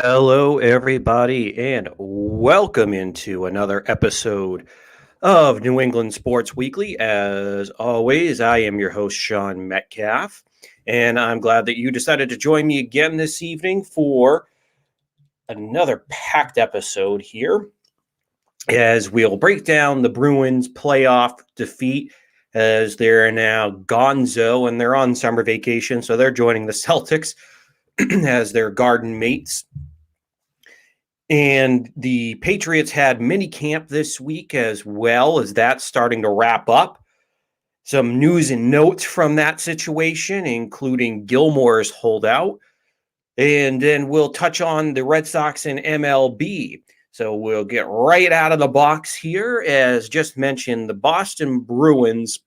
Hello, everybody, and welcome into another episode of New England Sports Weekly. As always, I am your host, Sean Metcalf, and I'm glad that you decided to join me again this evening for another packed episode here as we'll break down the Bruins' playoff defeat as they're now gonzo and they're on summer vacation, so they're joining the Celtics as their garden mates. And the Patriots had mini camp this week as well as that's starting to wrap up. Some news and notes from that situation, including Gilmore's holdout. And then we'll touch on the Red Sox and MLB. So we'll get right out of the box here. As just mentioned, the Boston Bruins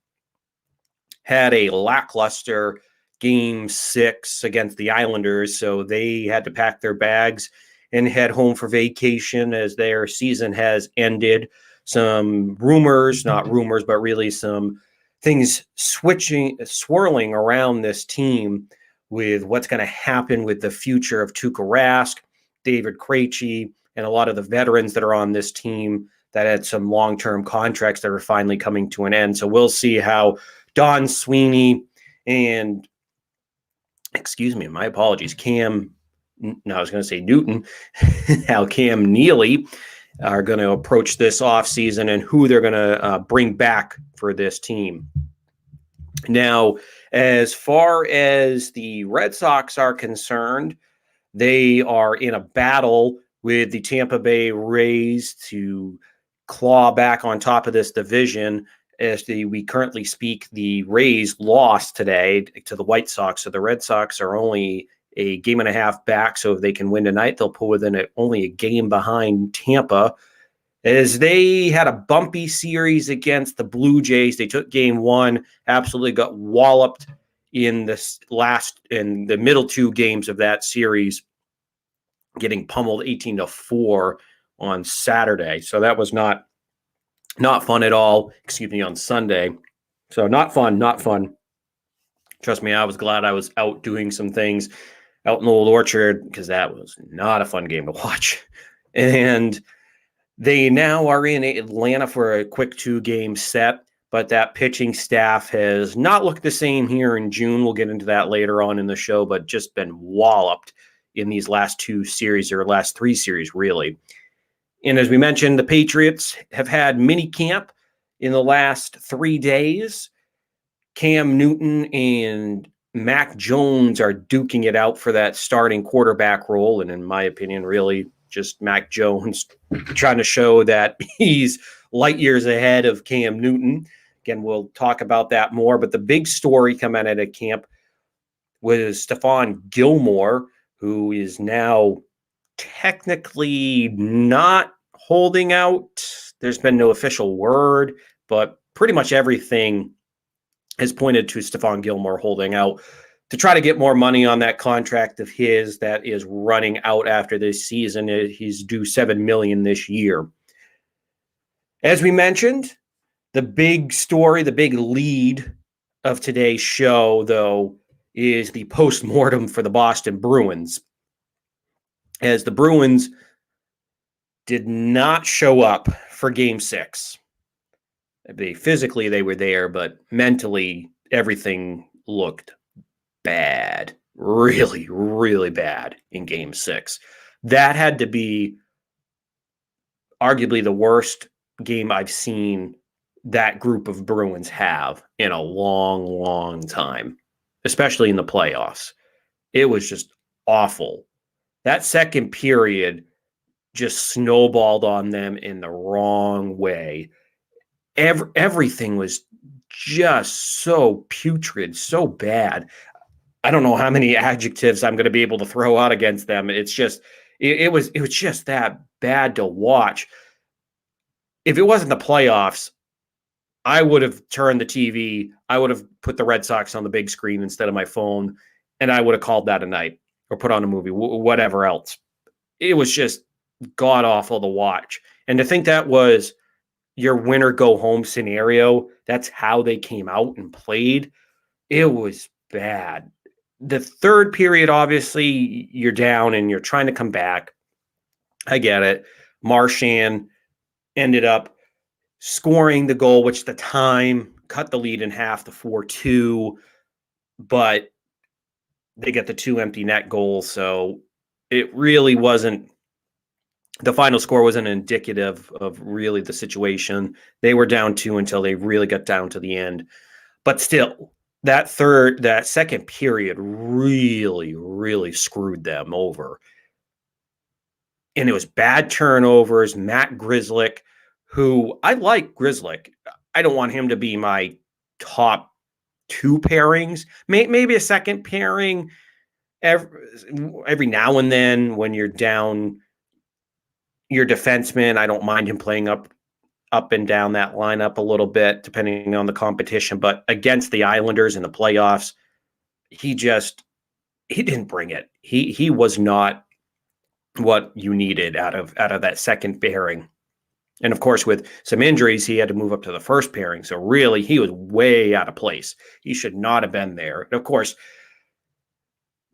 had a lackluster Game 6 against the Islanders, so they had to pack their bags and head home for vacation as their season has ended. Some rumors, not rumors, but really some things swirling around this team with what's going to happen with the future of Tuukka Rask, David Krejci, and a lot of the veterans that are on this team that had some long-term contracts that are finally coming to an end. So we'll see how Don Sweeney and, my apologies, I was going to say Newton, how Cam Neely are going to approach this offseason and who they're going to bring back for this team. Now, as far as the Red Sox are concerned, they are in a battle with the Tampa Bay Rays to claw back on top of this division. As we currently speak, the Rays lost today to the White Sox, so the Red Sox are only a game and a half back. So if they can win tonight, they'll pull within only a game behind Tampa. As they had a bumpy series against the Blue Jays, they took game one, absolutely got walloped in the middle two games of that series, getting pummeled 18-4 on Saturday. So that was not fun at all. On Sunday. So not fun. Trust me, I was glad I was out doing some things out in the Old Orchard because that was not a fun game to watch. And they now are in Atlanta for a quick 2-game set, but that pitching staff has not looked the same here in June. We'll get into that later on in the show, but just been walloped in these last 2 series or last 3 series, really. And as we mentioned, the Patriots have had mini camp in the last 3 days. Cam Newton and Mac Jones are duking it out for that starting quarterback role. And in my opinion, really just Mac Jones trying to show that he's light years ahead of Cam Newton. Again, we'll talk about that more. But the big story coming out of camp was Stephon Gilmore, who is now technically not holding out. There's been no official word, but pretty much everything has pointed to Stephon Gilmore holding out to try to get more money on that contract of his that is running out after this season. He's due $7 million this year. As we mentioned, the big story, the big lead of today's show, though, is the postmortem for the Boston Bruins. As the Bruins did not show up for Game 6. Physically, they were there, but mentally, everything looked bad. Really, really bad in Game 6. That had to be arguably the worst game I've seen that group of Bruins have in a long, long time, especially in the playoffs. It was just awful. That second period just snowballed on them in the wrong way. Everything was just so putrid, so bad. I don't know how many adjectives I'm going to be able to throw out against them. It's just, it was just that bad to watch. If it wasn't the playoffs, I would have turned the TV. I would have put the Red Sox on the big screen instead of my phone, and I would have called that a night or put on a movie, whatever else. It was just god awful to watch. And to think that was your winner go home scenario, that's how they came out and played. It was bad. The third period, obviously, you're down and you're trying to come back. I get it. Marchand ended up scoring the goal, which at the time cut the lead in half to 4-2, but they get the 2 empty net goals. So it really wasn't, the final score wasn't indicative of really the situation. They were down 2 until they really got down to the end. But still, that second period really, really screwed them over. And it was bad turnovers. Matt Grzelcyk, who I like Grzelcyk. I don't want him to be my top 2 pairings. Maybe a second pairing every now and then when you're down your defenseman. I don't mind him playing up and down that lineup a little bit, depending on the competition. But against the Islanders in the playoffs, he didn't bring it. He was not what you needed out of that second pairing. And of course, with some injuries, he had to move up to the first pairing. So really, he was way out of place. He should not have been there. And of course,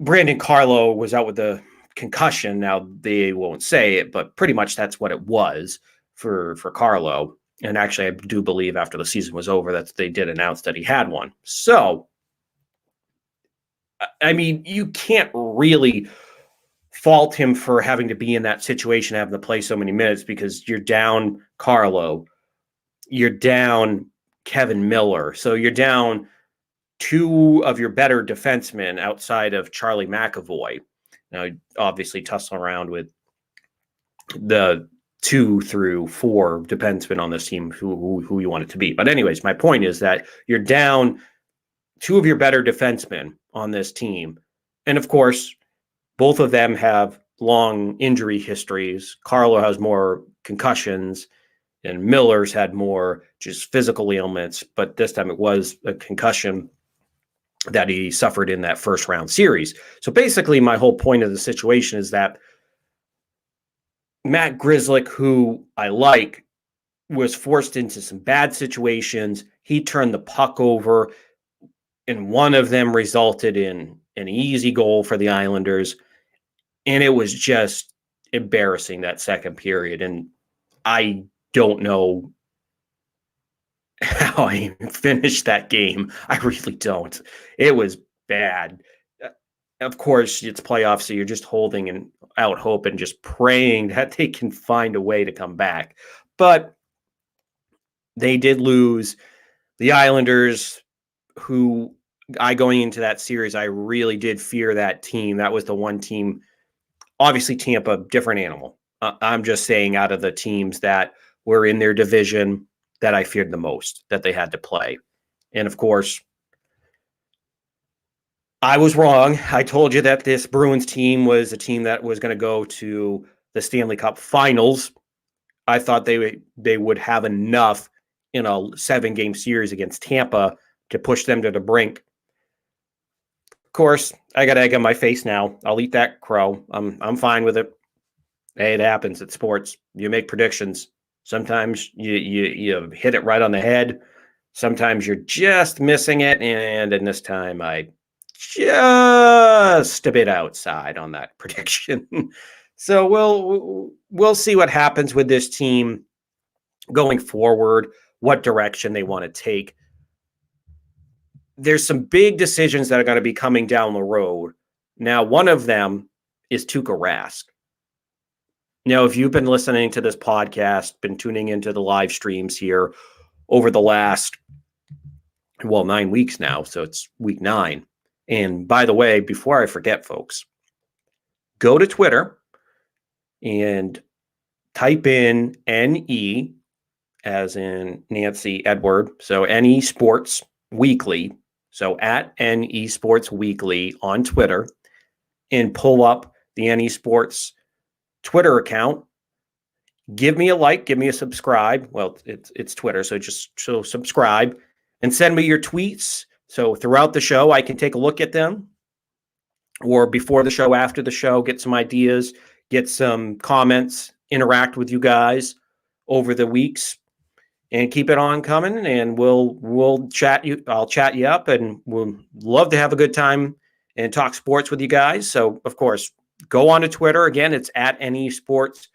Brandon Carlo was out with the concussion. Now, they won't say it, but pretty much that's what it was for Carlo. And actually, I do believe after the season was over that they did announce that he had one. So, I mean, you can't really fault him for having to be in that situation, having to play so many minutes, because you're down Carlo, you're down Kevin Miller. So you're down 2 of your better defensemen outside of Charlie McAvoy. Now, obviously, tussle around with the 2 through 4 defensemen on this team who you want it to be. But anyways, my point is that you're down 2 of your better defensemen on this team. And of course, both of them have long injury histories. Carlo has more concussions, and Miller's had more just physical ailments. But this time it was a concussion that he suffered in that first round series. So basically, my whole point of the situation is that Matt Grzelcyk, who I like, was forced into some bad situations. He turned the puck over, and one of them resulted in an easy goal for the Islanders. And it was just embarrassing, that second period. And I don't know how I finished that game. I really don't. It was bad. Of course, it's playoffs, so you're just holding out hope and just praying that they can find a way to come back. But they did lose. The Islanders, who going into that series, I really did fear that team. That was the one team. Obviously, Tampa, different animal. I'm just saying, out of the teams that were in their division, that I feared the most that they had to play. And of course, I was wrong. I told you that this Bruins team was a team that was going to go to the Stanley Cup Finals. I thought they would have enough in a 7-game series against Tampa to push them to the brink. Of course, I got egg on my face now. I'll eat that crow. I'm fine with it. Hey, it happens. It's sports. You make predictions. Sometimes you hit it right on the head. Sometimes you're just missing it. And in this time, I just a bit outside on that prediction. So we'll see what happens with this team going forward, what direction they want to take. There's some big decisions that are going to be coming down the road. Now, one of them is Tuukka Rask. Now, if you've been listening to this podcast, been tuning into the live streams here over the last, 9 weeks now, so it's week 9. And by the way, before I forget, folks, go to Twitter and type in NE, as in Nancy Edward, so NE Sports Weekly. So at NE Sports Weekly on Twitter, and pull up the NE Sports Twitter account. Give me a like, give me a subscribe. Well, it's Twitter, so subscribe and send me your tweets. So throughout the show, I can take a look at them, or before the show, after the show, get some ideas, get some comments, interact with you guys over the weeks. And keep it on coming, and we'll chat you. I'll chat you up, and we'll love to have a good time and talk sports with you guys. So, of course, go on to Twitter. Again, it's at NE Sports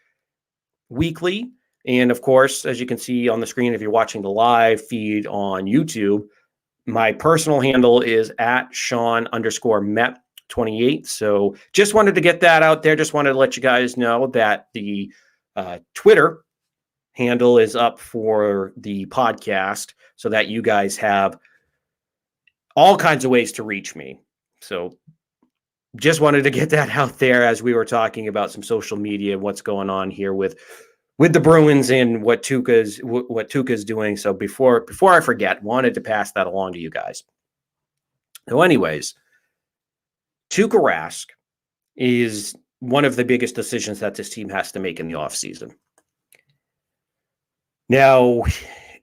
Weekly. And, of course, as you can see on the screen, if you're watching the live feed on YouTube, my personal handle is at Sean_Met28. So just wanted to get that out there. Just wanted to let you guys know that the Twitter handle is up for the podcast so that you guys have all kinds of ways to reach me. So just wanted to get that out there as we were talking about some social media, what's going on here with the Bruins and what Tuukka's doing. So before I forget, wanted to pass that along to you guys. So anyways, Tuukka Rask is one of the biggest decisions that this team has to make in the offseason. Now,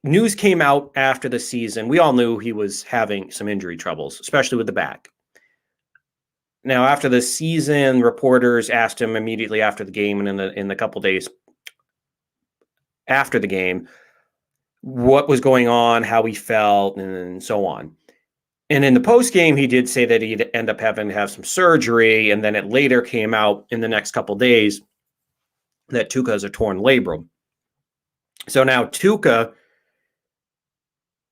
news came out after the season. We all knew he was having some injury troubles, especially with the back. Now, after the season, reporters asked him immediately after the game and in the couple days after the game what was going on, how he felt, and so on. And in the post game, he did say that he'd end up having to have some surgery, and then it later came out in the next couple days that Tuukka has a torn labrum. So now Tuukka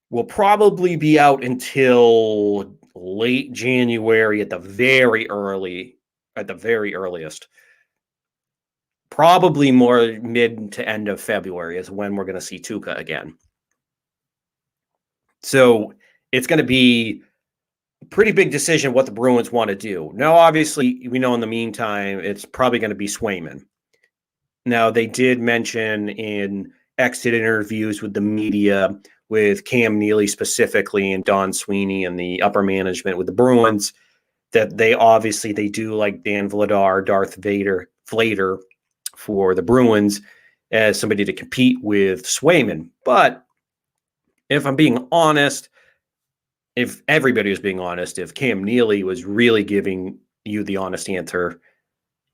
will probably be out until late January at the very earliest. Probably more mid to end of February is when we're going to see Tuukka again. So it's going to be a pretty big decision what the Bruins want to do. Now, obviously, we know in the meantime, it's probably going to be Swayman. Now, they did mention in exit interviews with the media, with Cam Neely specifically and Don Sweeney and the upper management with the Bruins, that they do like Dan Vladar, Darth Vader for the Bruins as somebody to compete with Swayman. But if I'm being honest, if everybody was being honest, if Cam Neely was really giving you the honest answer,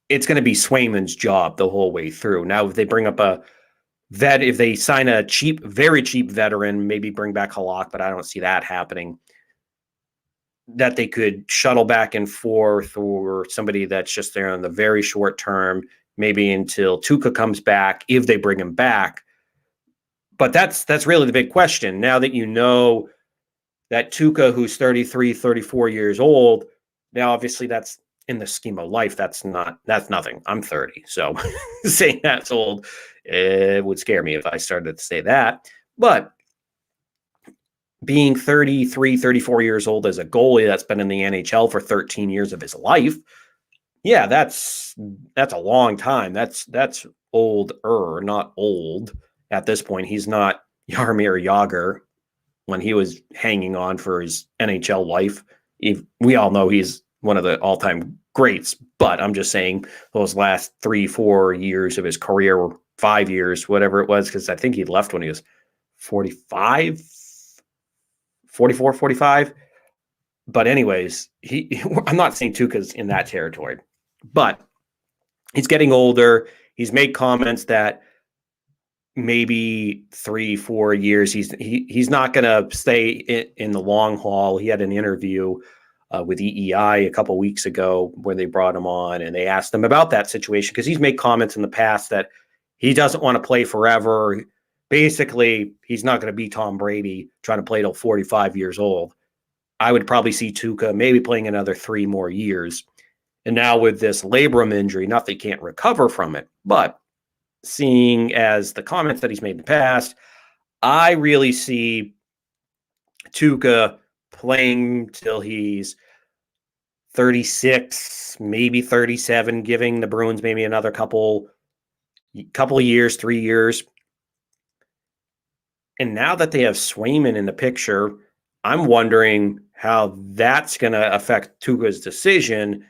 it's going to be Swayman's job the whole way through. Now, if they bring up a vet, if they sign a very cheap veteran, maybe bring back Halak, but I don't see that happening, that they could shuttle back and forth, or somebody that's just there on the very short term, maybe until Tuukka comes back, if they bring him back. But that's really the big question. Now that you know that Tuukka, who's 33, 34 years old, now obviously that's in the scheme of life, that's nothing. I'm 30. So saying that's old, it would scare me if I started to say that. But being 33, 34 years old as a goalie that's been in the NHL for 13 years of his life, yeah, that's a long time. That's older, not old at this point. He's not Jaromir Jagr when he was hanging on for his NHL life. We all know he's one of the all-time greats, but I'm just saying those last 3-4 years of his career, 5 years, whatever it was, because I think he left when he was 44, 45. But anyways, I'm not saying Tuukka's in that territory, but he's getting older. He's made comments that maybe 3-4 years, he's not going to stay in the long haul. He had an interview with EEI a couple weeks ago where they brought him on and they asked him about that situation, because he's made comments in the past that he doesn't want to play forever. Basically, he's not going to be Tom Brady trying to play till 45 years old. I would probably see Tuukka maybe playing another 3 more years. And now with this labrum injury, not that he can't recover from it, but seeing as the comments that he's made in the past, I really see Tuukka playing till he's 36, maybe 37, giving the Bruins maybe another couple of years, 3 years. And now that they have Swayman in the picture, I'm wondering how that's going to affect Tuukka's decision,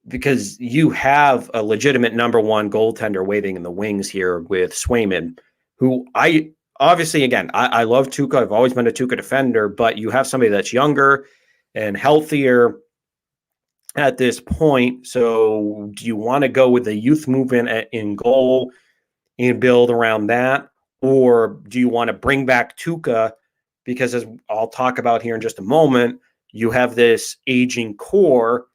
because you have a legitimate number one goaltender waiting in the wings here with Swayman, who I love Tuukka. I've always been a Tuukka defender, but you have somebody that's younger and healthier at this point. So do you want to go with the youth movement in goal and build around that? Or do you want to bring back Tuukka? Because as I'll talk about here in just a moment, you have this aging core,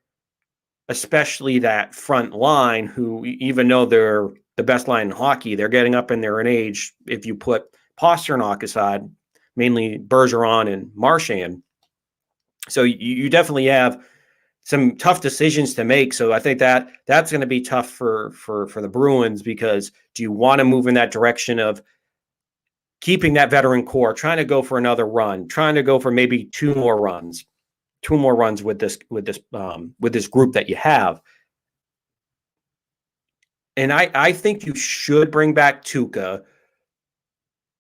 especially that front line, who, even though they're the best line in hockey, they're getting up in their age. If you put Pasternak aside, mainly Bergeron and Marchand. So you definitely have some tough decisions to make. So I think that's going to be tough for the Bruins, because do you want to move in that direction of keeping that veteran core, trying to go for another run, trying to go for maybe two more runs with this group that you have? And I think you should bring back Tuukka.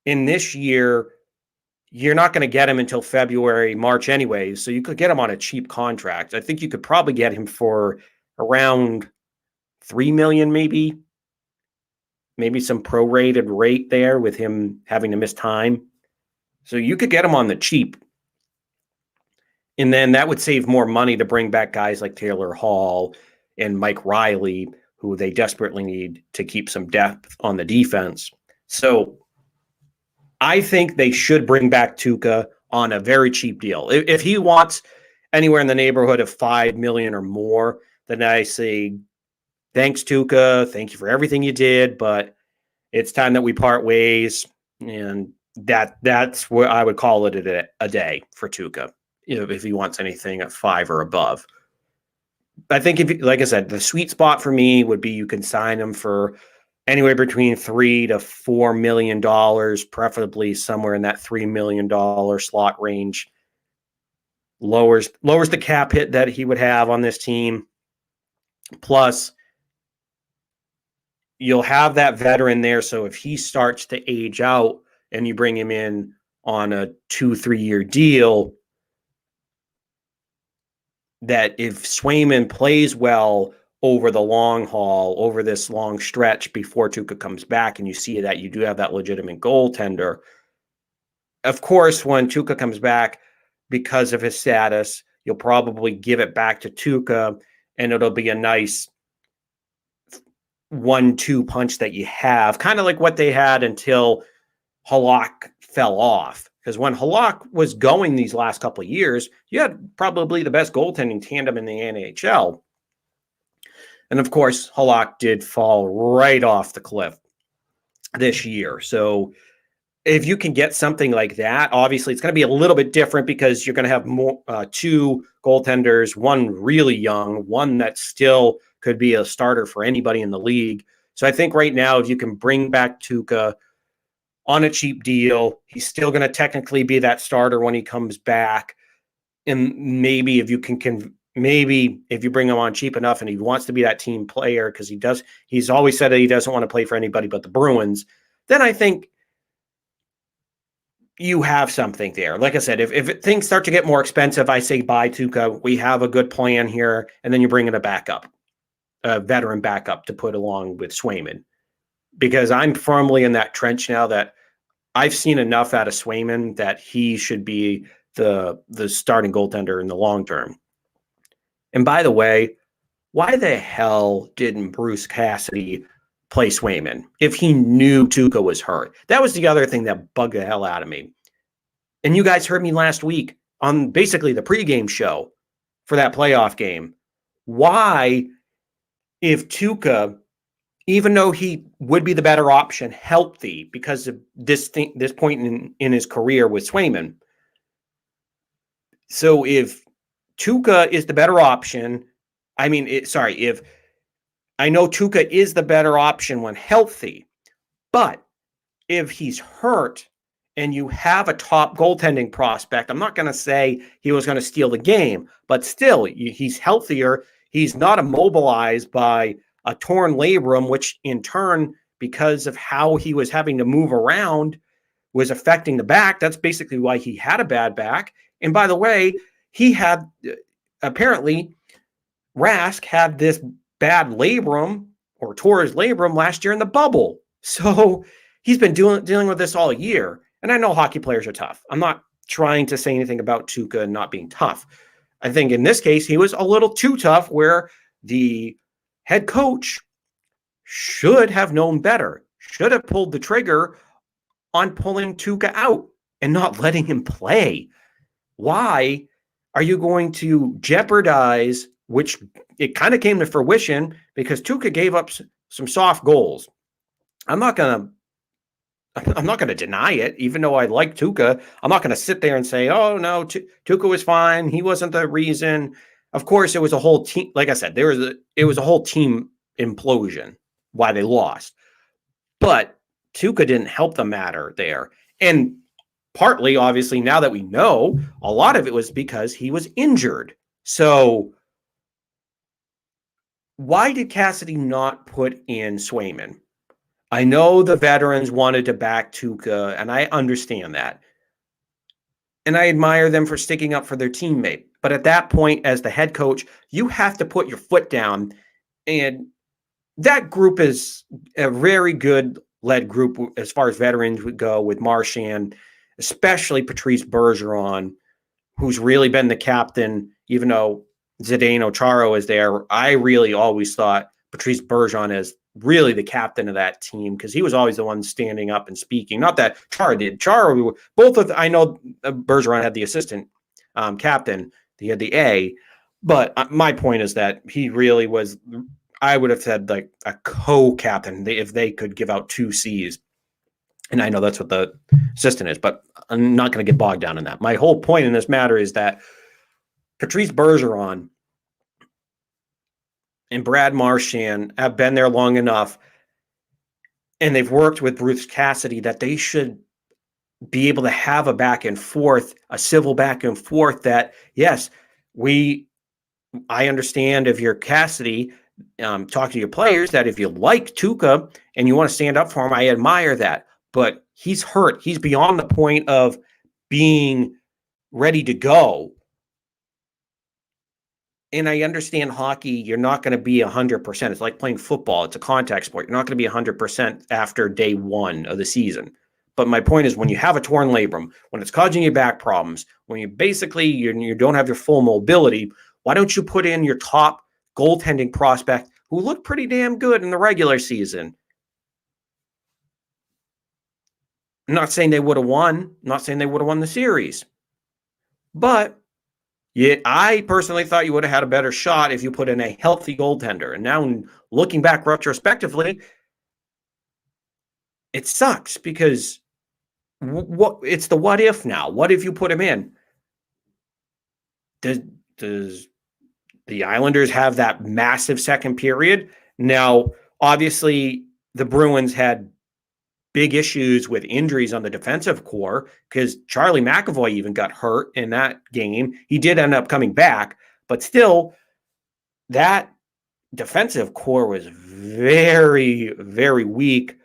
In this year, you're not going to get him until February, March anyway, so you could get him on a cheap contract. I think you could probably get him for around $3 million, maybe some prorated rate there with him having to miss time. So you could get him on the cheap. And then that would save more money to bring back guys like Taylor Hall and Mike Riley, who they desperately need to keep some depth on the defense. So I think they should bring back Tuukka on a very cheap deal. If he wants anywhere in the neighborhood of $5 million or more, then I say, thanks, Tuukka. Thank you for everything you did, but it's time that we part ways. And that's what I would call it a day for Tuukka, if he wants anything at 5 or above. I think, like I said, the sweet spot for me would be you can sign him for anywhere between $3 to $4 million, preferably somewhere in that $3 million slot range. Lowers the cap hit that he would have on this team. Plus, you'll have that veteran there. So if he starts to age out and you bring him in on a 2-3 year deal, that if Swayman plays well over the long haul, over this long stretch before Tuukka comes back, and you see that you do have that legitimate goaltender. Of course, when Tuukka comes back, because of his status, you'll probably give it back to Tuukka, and it'll be a nice 1-2 punch that you have, kind of like what they had until Halak fell off. Because when Halak was going these last couple of years, you had probably the best goaltending tandem in the NHL. And of course, Halak did fall right off the cliff this year. So if you can get something like that, obviously it's going to be a little bit different, because you're going to have more, 2 goaltenders, one really young, one that still could be a starter for anybody in the league. So I think right now, if you can bring back Tuukka on a cheap deal, he's still going to technically be that starter when he comes back. And maybe if you if you bring him on cheap enough and he wants to be that team player, because he's always said that he doesn't want to play for anybody but the Bruins, then I think you have something there. Like I said, if things start to get more expensive, I say bye, Tuukka. We have a good plan here, and then you bring in a veteran backup to put along with Swayman. Because I'm firmly in that trench now that I've seen enough out of Swayman that he should be the starting goaltender in the long term. And by the way, why the hell didn't Bruce Cassidy play Swayman if he knew Tuukka was hurt? That was the other thing that bugged the hell out of me. And you guys heard me last week on basically the pregame show for that playoff game. Why, if Tuukka, even though he would be the better option healthy because of this point in his career with Swayman. So if Tuukka is the better option, if I know Tuukka is the better option when healthy, but if he's hurt and you have a top goaltending prospect, I'm not going to say he was going to steal the game, but still, he's healthier. He's not immobilized by a torn labrum, which in turn, because of how he was having to move around, was affecting the back. That's basically why he had a bad back. And by the way, he had, apparently, Rask had this bad labrum or tore his labrum last year in the bubble. So he's been dealing with this all year. And I know hockey players are tough. I'm not trying to say anything about Tuukka not being tough. I think in this case, he was a little too tough, where the head coach should have known better, should have pulled the trigger on pulling Tuukka out and not letting him play. Why are you going to jeopardize, which it kind of came to fruition because Tuukka gave up some soft goals. I'm not going to deny it, even though I like Tuukka. I'm not going to sit there and say, oh, no, Tuukka was fine. He wasn't the reason. Of course, it was a whole team. Like I said, it was a whole team implosion why they lost. But Tuukka didn't help the matter there. And partly, obviously, now that we know, a lot of it was because he was injured. So why did Cassidy not put in Swayman? I know the veterans wanted to back Tuukka, and I understand that. And I admire them for sticking up for their teammate. But at that point, as the head coach, you have to put your foot down. And that group is a very good led group as far as veterans would go, with Marchand, especially Patrice Bergeron, who's really been the captain, even though Zdeno Chara is there. I really always thought Patrice Bergeron is really the captain of that team because he was always the one standing up and speaking. Not that Chara did. I know Bergeron had the assistant captain. He had the A. But my point is that he really was, I would have said, like a co-captain if they could give out 2 C's. And I know that's what the assistant is, but I'm not going to get bogged down in that. My whole point in this matter is that Patrice Bergeron and Brad Marchand have been there long enough, and they've worked with Bruce Cassidy, that they should be able to have a back and forth, a civil back and forth that, yes, I understand if you're Cassidy, talk to your players that if you like Tuukka and you want to stand up for him, I admire that. But he's hurt. He's beyond the point of being ready to go. And I understand hockey, you're not going to be 100%. It's like playing football. It's a contact sport. You're not going to be 100% after day 1 of the season. But my point is, when you have a torn labrum, when it's causing you back problems, when you don't have your full mobility, why don't you put in your top goaltending prospect who looked pretty damn good in the regular season? I'm not saying they would have won. I'm not saying they would have won the series. But yeah, I personally thought you would have had a better shot if you put in a healthy goaltender. And now, looking back retrospectively, it sucks because it's the what if now. What if you put him in? Does the Islanders have that massive second period? Now, obviously, the Bruins had big issues with injuries on the defensive core because Charlie McAvoy even got hurt in that game. He did end up coming back, but still, that defensive core was very, very weak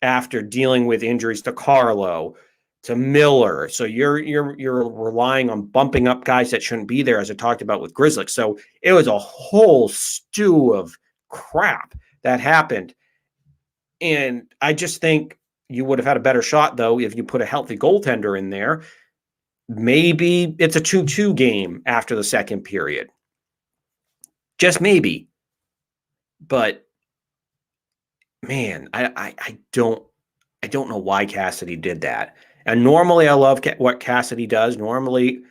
after dealing with injuries to Carlo, to Miller. So you're relying on bumping up guys that shouldn't be there, as I talked about with Grizzlies. So it was a whole stew of crap that happened. And I just think you would have had a better shot, though, if you put a healthy goaltender in there. Maybe it's a 2-2 game after the second period. Just maybe. But man, I don't know why Cassidy did that. And normally I love what Cassidy does. Normally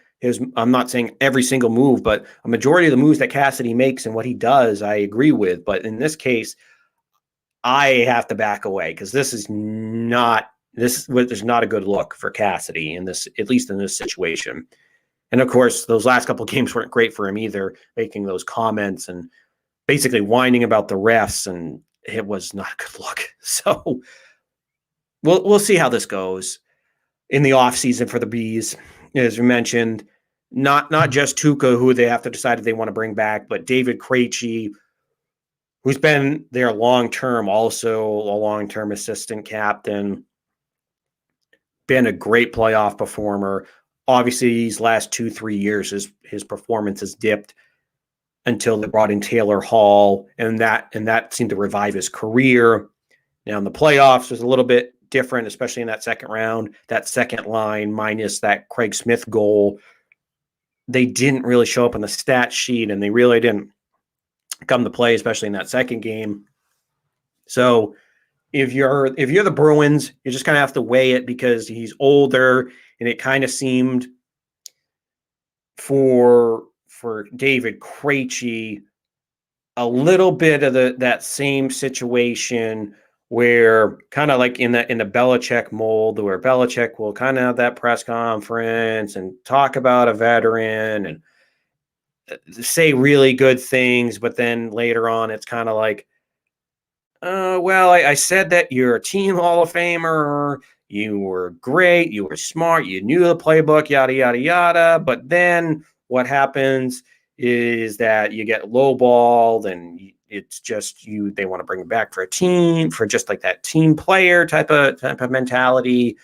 I'm not saying every single move, but a majority of the moves that Cassidy makes and what he does, I agree with. But in this case, I have to back away because this is not a good look for Cassidy in this, at least in this situation. And of course, those last couple of games weren't great for him either, making those comments and basically whining about the refs, and it was not a good look. So we'll see how this goes in the offseason for the Bees. As we mentioned, not just Tuukka, who they have to decide if they want to bring back, but David Krejci, who's been there long-term, also a long-term assistant captain, been a great playoff performer. Obviously, these last 2-3 years, his performance has dipped until they brought in Taylor Hall, and that seemed to revive his career. Now, in the playoffs, was a little bit different, especially in that second round. That second line, minus that Craig Smith goal, they didn't really show up on the stat sheet, and they really didn't come to play, especially in that second game. So if you're the Bruins, you're just going to have to weigh it because he's older, and it kind of seemed for David Krejci, a little bit of that same situation where kind of like in the Belichick mold, where Belichick will kind of have that press conference and talk about a veteran and say really good things, but then later on it's kind of like, well, I said that you're a team Hall of Famer. You were great. You were smart. You knew the playbook, yada, yada, yada. But then what happens is that you get lowballed and it's just you. They want to bring it back for a team, for just like that team player type of mentality.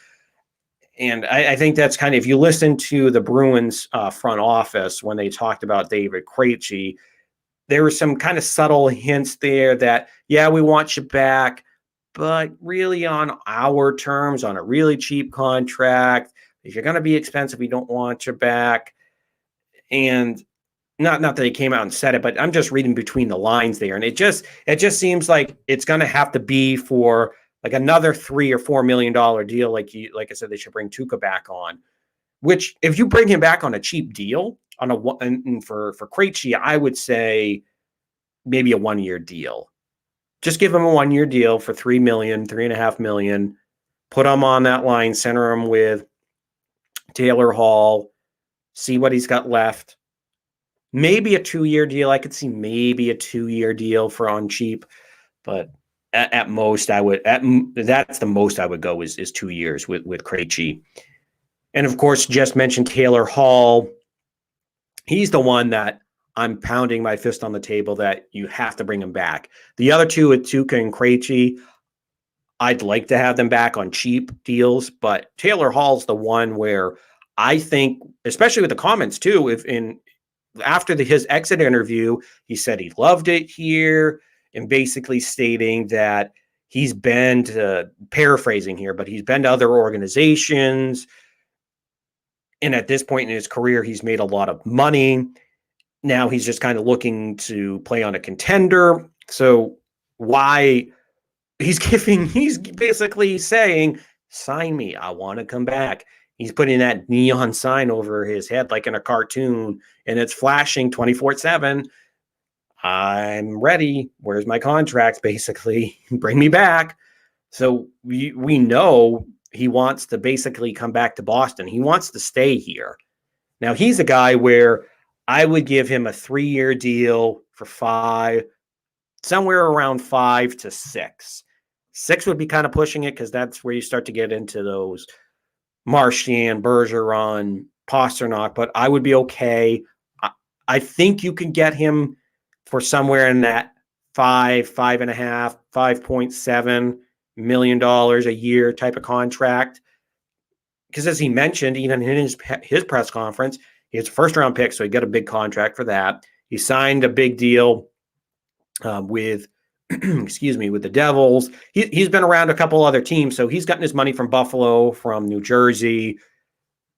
And I think that's kind of, if you listen to the Bruins front office when they talked about David Krejci, there were some kind of subtle hints there that, yeah, we want you back, but really on our terms, on a really cheap contract. If you're going to be expensive, we don't want you back. And not that he came out and said it, but I'm just reading between the lines there. And it just seems like it's going to have to be for like another $3 or $4 million deal. Like I said, they should bring Tuca back on, which if you bring him back on a cheap deal and for Krejci, I would say maybe a 1-year deal. Just give him a 1-year deal for $3 million, $3.5 million. Put him on that line, center him with Taylor Hall, see what he's got left. Maybe a 2-year deal. I could see maybe a 2-year deal for on cheap, but at most that's the most I would go is 2 years with Krejci. And of course, just mentioned Taylor Hall. He's the one that I'm pounding my fist on the table that you have to bring him back. The other two with Tuca and Krejci, I'd like to have them back on cheap deals, but Taylor Hall's the one where I think, especially with the comments too, after his exit interview, he said he loved it here and basically stating that he's been to, paraphrasing here, but he's been to other organizations. And at this point in his career, he's made a lot of money. Now he's just kind of looking to play on a contender. So why he's basically saying, sign me. I want to come back. He's putting that neon sign over his head like in a cartoon, and it's flashing 24/7. I'm ready. Where's my contracts? Basically, bring me back. So we know he wants to basically come back to Boston. He wants to stay here. Now he's a guy where I would give him a 3-year deal for somewhere around 5 to 6. 6 would be kind of pushing it because that's where you start to get into those Marchand, Bergeron, Pasternak, but I would be okay. I think you can get him for somewhere in that $5.5, $5.7 million a year type of contract. Because as he mentioned, even in his press conference, he has a first-round pick, so he got a big contract for that. He signed a big deal with with the Devils. He's been around a couple other teams, so he's gotten his money from Buffalo, from New Jersey.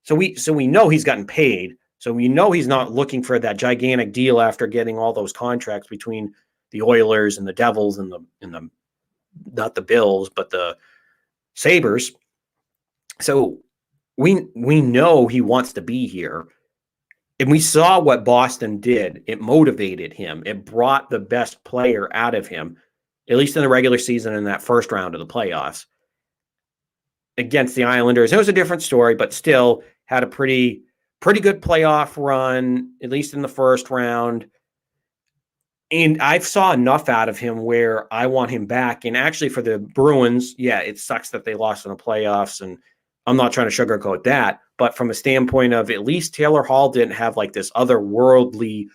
So we know he's gotten paid. So we know he's not looking for that gigantic deal after getting all those contracts between the Oilers and the Devils and the not the Bills, but the Sabres. So we know he wants to be here. And we saw what Boston did. It motivated him. It brought the best player out of him, at least in the regular season in that first round of the playoffs. Against the Islanders, it was a different story, but still had a pretty good playoff run, at least in the first round. And I saw enough out of him where I want him back. And actually for the Bruins, yeah, it sucks that they lost in the playoffs, and I'm not trying to sugarcoat that. But from a standpoint of at least Taylor Hall didn't have like this otherworldly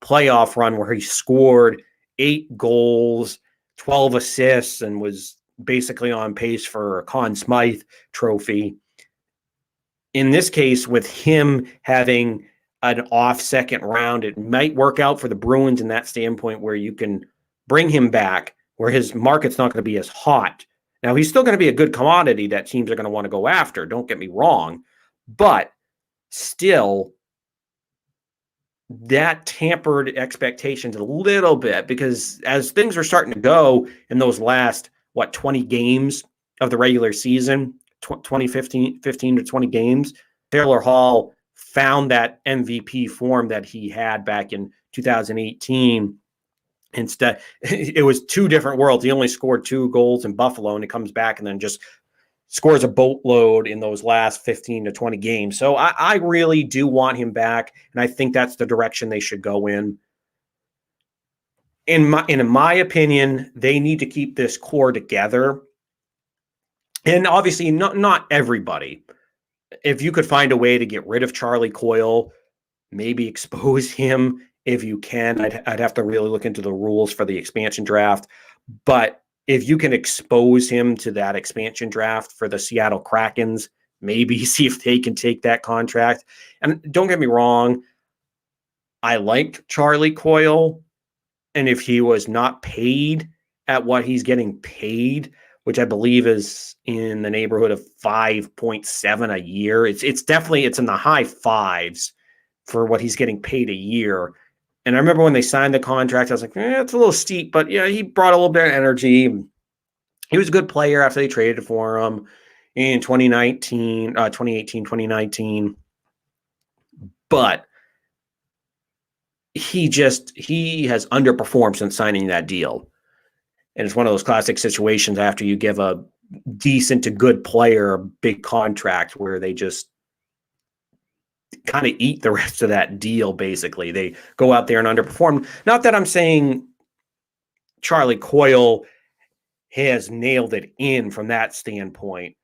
playoff run where he scored 8 goals, 12 assists, and was basically on pace for a Conn Smythe trophy. In this case, with him having an off second round, it might work out for the Bruins in that standpoint where you can bring him back, where his market's not going to be as hot. Now, he's still going to be a good commodity that teams are going to want to go after. Don't get me wrong. But still, that tampered expectations a little bit, because as things were starting to go in those last, 20 games of the regular season, 15 to 20 games, Taylor Hall found that MVP form that he had back in 2018. Instead, it was two different worlds. He only scored 2 goals in Buffalo, and he comes back and then just scores a boatload in those last 15 to 20 games. So I really do want him back, and I think that's the direction they should go in. In my opinion, they need to keep this core together. And obviously, not everybody. If you could find a way to get rid of Charlie Coyle, maybe expose him if you can. I'd have to really look into the rules for the expansion draft. But if you can expose him to that expansion draft for the Seattle Krakens, maybe see if they can take that contract. And don't get me wrong, I liked Charlie Coyle. And if he was not paid at what he's getting paid, which I believe is in the neighborhood of 5.7 a year, it's definitely in the high fives for what he's getting paid a year. And I remember when they signed the contract, I was like, it's a little steep, but yeah, he brought a little bit of energy. He was a good player after they traded for him in 2018, 2019. But he has underperformed since signing that deal. And it's one of those classic situations after you give a decent to good player a big contract where they just kind of eat the rest of that deal, basically. They go out there and underperform. Not that I'm saying Charlie Coyle has nailed it in from that standpoint.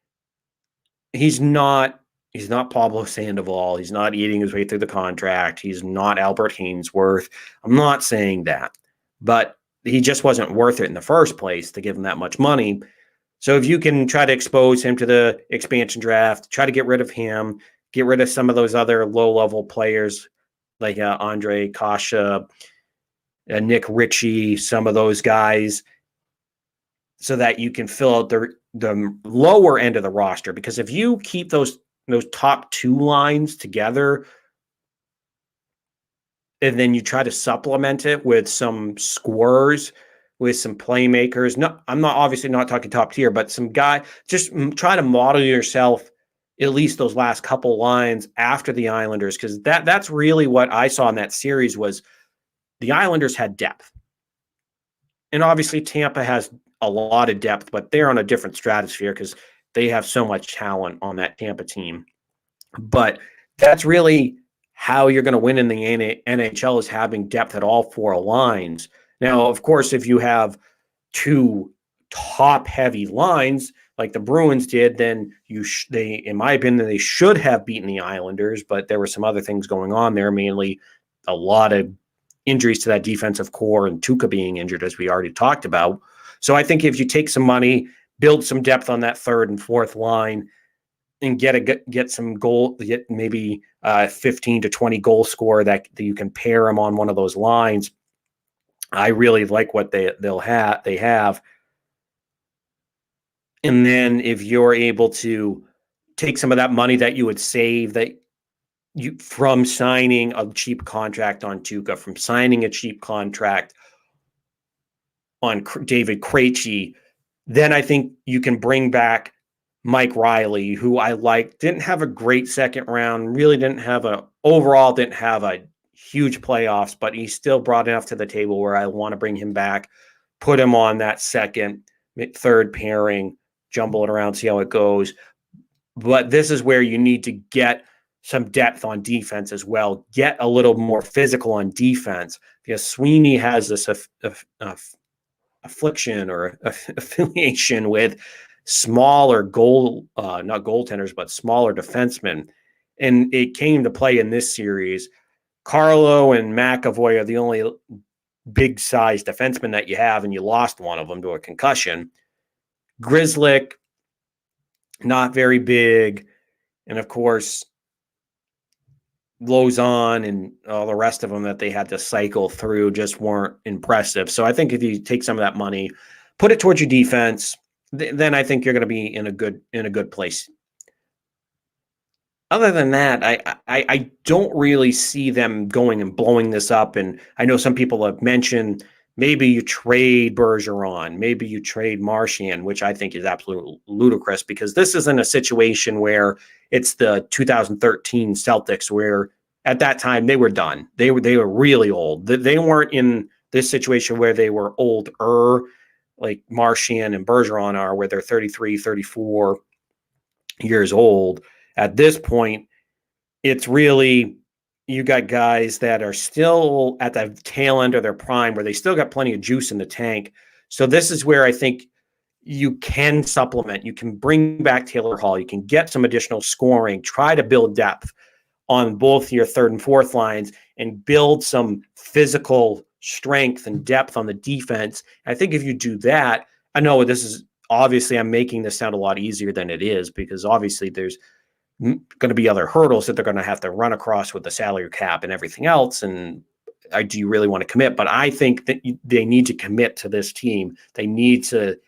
He's not Pablo Sandoval. He's not eating his way through the contract. He's not Albert Hainsworth. I'm not saying that. But he just wasn't worth it in the first place to give him that much money. So if you can try to expose him to the expansion draft, try to get rid of him, get rid of some of those other low-level players like Andre Kasha, Nick Ritchie, some of those guys, so that you can fill out the lower end of the roster. Because if you keep those top 2 lines together, and then you try to supplement it with some scorers, with some playmakers. No, I'm not obviously not talking top tier, but some guy. Just try to model yourself at least those last couple lines after the Islanders, because that's really what I saw in that series was the Islanders had depth, and obviously Tampa has a lot of depth, but they're on a different stratosphere because they have so much talent on that Tampa team. But that's really how you're going to win in the NHL, is having depth at all 4 lines. Now, of course, if you have 2 top-heavy lines like the Bruins did, then in my opinion, they should have beaten the Islanders, but there were some other things going on there, mainly a lot of injuries to that defensive core and Tuukka being injured, as we already talked about. So I think if you take some money, build some depth on that 3rd and 4th line, and get some goal, get maybe 15 to 20 goal scorer that you can pair them on one of those lines. I really like what they have. And then if you're able to take some of that money that you would save from signing a cheap contract on Tuukka, from signing a cheap contract on David Krejci, then I think you can bring back Mike Riley, who I liked, didn't have a great second round, really didn't have a huge playoffs, but he still brought enough to the table where I want to bring him back, put him on that second, 3rd pairing, jumble it around, see how it goes. But this is where you need to get some depth on defense as well, get a little more physical on defense, because Sweeney has this affliction or affiliation with smaller not goaltenders, but smaller defensemen. And it came to play in this series. Carlo and McAvoy are the only big-sized defensemen that you have, and you lost one of them to a concussion. Grzelcyk, not very big. And, of course, Lozon and all the rest of them that they had to cycle through just weren't impressive. So I think if you take some of that money, put it towards your defense, then I think you're going to be in a good place. Other than that, I don't really see them going and blowing this up. And I know some people have mentioned maybe you trade Bergeron, maybe you trade Marchand, which I think is absolutely ludicrous because this isn't a situation where it's the 2013 Celtics where at that time they were done. They were really old. They weren't in this situation where they were older, like Marchand and Bergeron are, where they're 33, 34 years old. At this point, it's really, you got guys that are still at the tail end of their prime where they still got plenty of juice in the tank. So this is where I think you can supplement. You can bring back Taylor Hall. You can get some additional scoring, try to build depth on both your third and fourth lines and build some physical strength and depth on the defense. I think if you do that, I know this is obviously, I'm making this sound a lot easier than it is because obviously there's going to be other hurdles that they're going to have to run across with the salary cap and everything else. And do you really want to commit? But I think that they need to commit to this team. They need to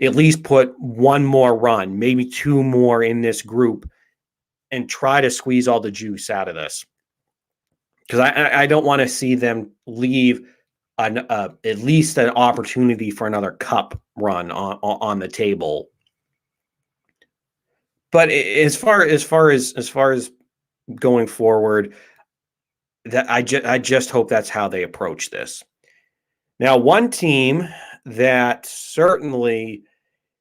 at least put one more run, maybe two more in this group and try to squeeze all the juice out of this. Because I don't want to see them leave at least an opportunity for another cup run on the table. But as far as going forward, that I just hope that's how they approach this. Now, one team that certainly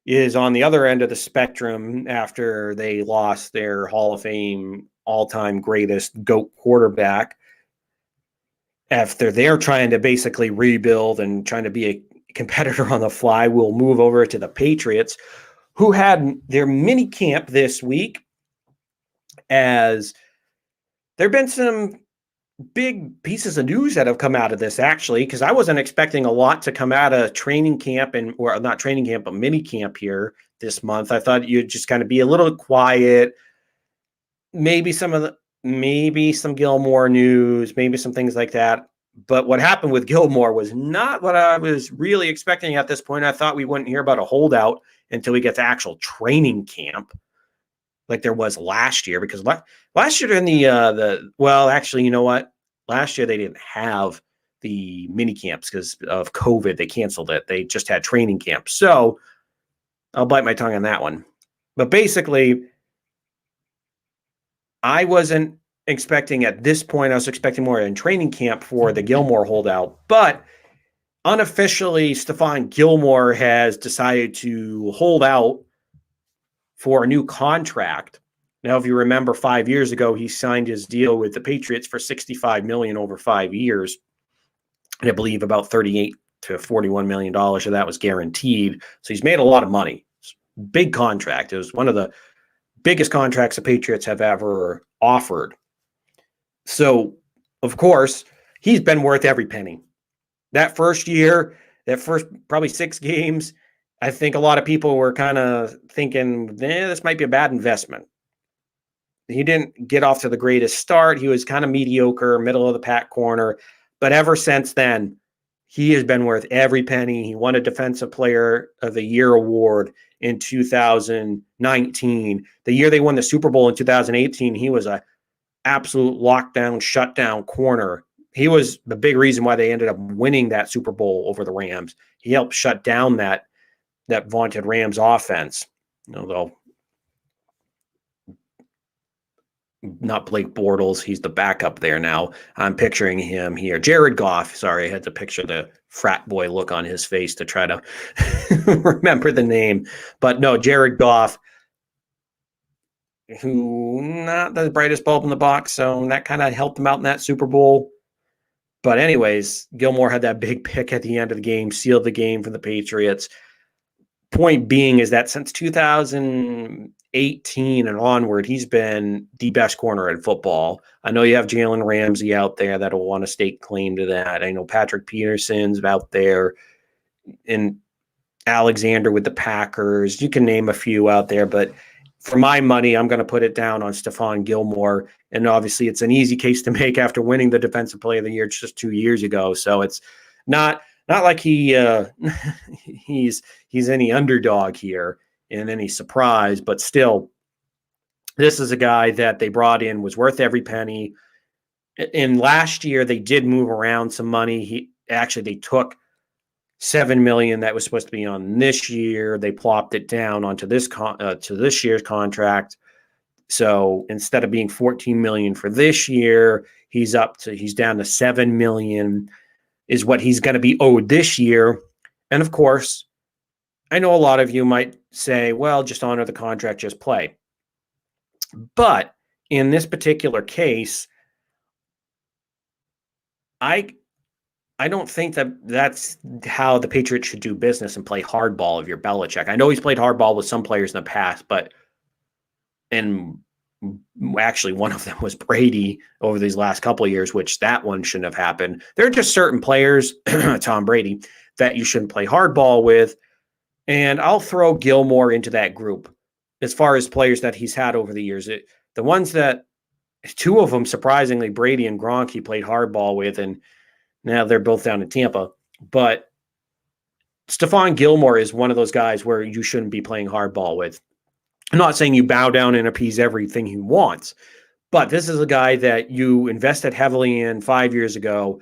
is on the other end of the spectrum after they lost their Hall of Fame all-time greatest GOAT quarterback, after they're trying to basically rebuild and trying to be a competitor on the fly, we'll move over to the Patriots, who had their mini camp this week, as there have been some big pieces of news that have come out of this, actually, because I wasn't expecting a lot to come out of training camp or not training camp, but mini camp here this month. I thought you'd just kind of be a little quiet, maybe some Gilmore news, maybe some things like that. But what happened with Gilmore was not what I was really expecting at this point. I thought we wouldn't hear about a holdout until we get to actual training camp, like there was last year, because last year in well, actually, you know what? Last year they didn't have the mini camps because of COVID. They canceled it. They just had training camp. So I'll bite my tongue on that one. But basically, I wasn't expecting at this point, I was expecting more in training camp for the Gilmore holdout. But unofficially, Stephon Gilmore has decided to hold out for a new contract. Now, if you remember 5 years ago, he signed his deal with the Patriots for $65 million over 5 years. And I believe about $38 to $41 million of that was guaranteed. So he's made a lot of money. Big contract. It was one of the biggest contracts the Patriots have ever offered. So, of course, he's been worth every penny. That first year, that first probably 6 games, I think a lot of people were kind of thinking, this might be a bad investment. He didn't get off to the greatest start. He was kind of mediocre, middle of the pack corner. But ever since then, he has been worth every penny. He won a Defensive Player of the Year award in 2019. The year they won the Super Bowl in 2018, he was an absolute lockdown, shutdown corner. He was the big reason why they ended up winning that Super Bowl over the Rams. He helped shut down that vaunted Rams offense, although not Blake Bortles. He's the backup there now. I'm picturing him here. Jared Goff. Sorry, I had to picture the frat boy look on his face to try to remember the name. But no, Jared Goff, who not the brightest bulb in the box, so that kind of helped him out in that Super Bowl. But anyways, Gilmore had that big pick at the end of the game, sealed the game for the Patriots. Point being is that since 2018 and onward, he's been the best corner in football. I know you have Jalen Ramsey out there that'll want to stake claim to that. I know Patrick Peterson's out there, and Alexander with the Packers. You can name a few out there, but for my money, I'm going to put it down on Stephon Gilmore. And obviously, it's an easy case to make after winning the Defensive Player of the Year just 2 years ago. So it's not like he's any underdog here and any surprise, but still, this is a guy that they brought in, was worth every penny. And last year, they did move around some money. actually they took $7 million that was supposed to be on this year. They plopped it down onto to this year's contract. So instead of being $14 million for this year, he's down to $7 million is what he's going to be owed this year. And of course, I know a lot of you might say, well, just honor the contract, just play. But in this particular case, I don't think that's how the Patriots should do business and play hardball if you're Belichick. I know he's played hardball with some players in the past, and actually one of them was Brady over these last couple of years, which that one shouldn't have happened. There are just certain players, Tom Brady, that you shouldn't play hardball with. And I'll throw Gilmore into that group as far as players that he's had over the years. The ones that, two of them, surprisingly, Brady and Gronk, he played hardball with, and now they're both down in Tampa. But Stephon Gilmore is one of those guys where you shouldn't be playing hardball with. I'm not saying you bow down and appease everything he wants, but this is a guy that you invested heavily in 5 years ago.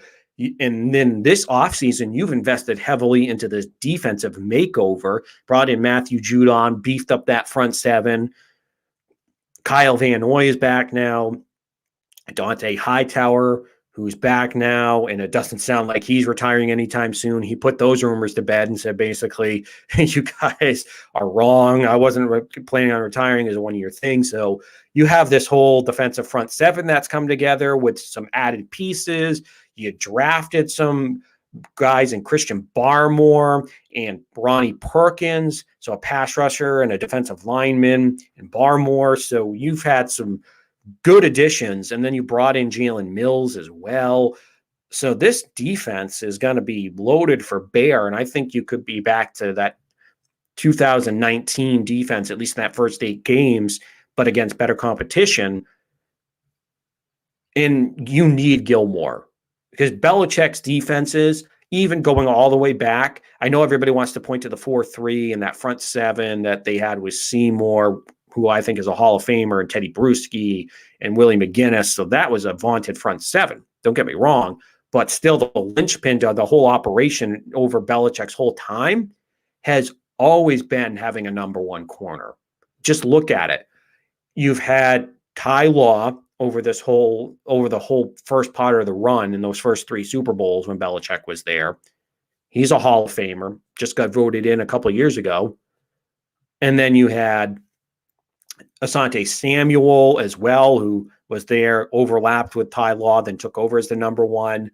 And then this offseason, you've invested heavily into this defensive makeover, brought in Matthew Judon, beefed up that front seven. Kyle Van Noy is back now. Dante Hightower, who's back now, and it doesn't sound like he's retiring anytime soon. He put those rumors to bed and said, basically, you guys are wrong. I wasn't planning on retiring as a one-year thing. So you have this whole defensive front seven that's come together with some added pieces. You drafted some guys in Christian Barmore and Ronnie Perkins, so a pass rusher and a defensive lineman in Barmore. So you've had some good additions, and then you brought in Jalen Mills as well. So this defense is going to be loaded for bear, and I think you could be back to that 2019 defense, at least in that first 8 games, but against better competition. And you need Gilmore, because Belichick's defenses, even going all the way back, I know everybody wants to point to the 4-3 and that front seven that they had with Seymour, who I think is a Hall of Famer, and Teddy Bruschi and Willie McGinnis. So that was a vaunted front seven. Don't get me wrong, but still the linchpin to the whole operation over Belichick's whole time has always been having a number one corner. Just look at it. You've had Ty Law over the whole first part of the run in those first 3 Super Bowls when Belichick was there. He's a Hall of Famer, just got voted in a couple of years ago. And then you had Asante Samuel as well, who was there, overlapped with Ty Law, then took over as the number one.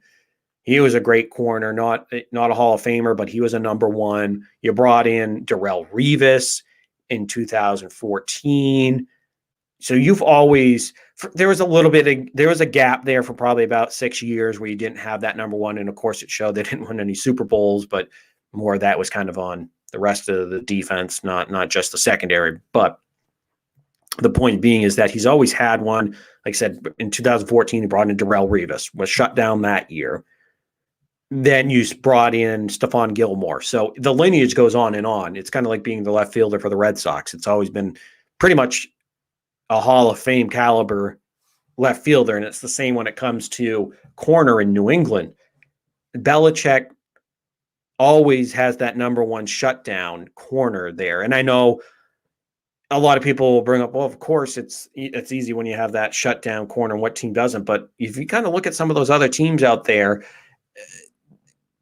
He was a great corner, not a Hall of Famer, but he was a number one. You brought in Darrelle Revis in 2014. So you've always, there was a gap there for probably about 6 years where you didn't have that number one. And of course it showed they didn't win any Super Bowls, but more of that was kind of on the rest of the defense, not just the secondary. But the point being is that he's always had one. Like I said, in 2014, he brought in Darrelle Revis, was shut down that year. Then you brought in Stephon Gilmore. So the lineage goes on and on. It's kind of like being the left fielder for the Red Sox. It's always been pretty much a Hall of Fame caliber left fielder, and it's the same when it comes to corner in New England. Belichick always has that number one shutdown corner there. And I know a lot of people will bring up, well, of course, it's easy when you have that shutdown corner, and what team doesn't? But if you kind of look at some of those other teams out there,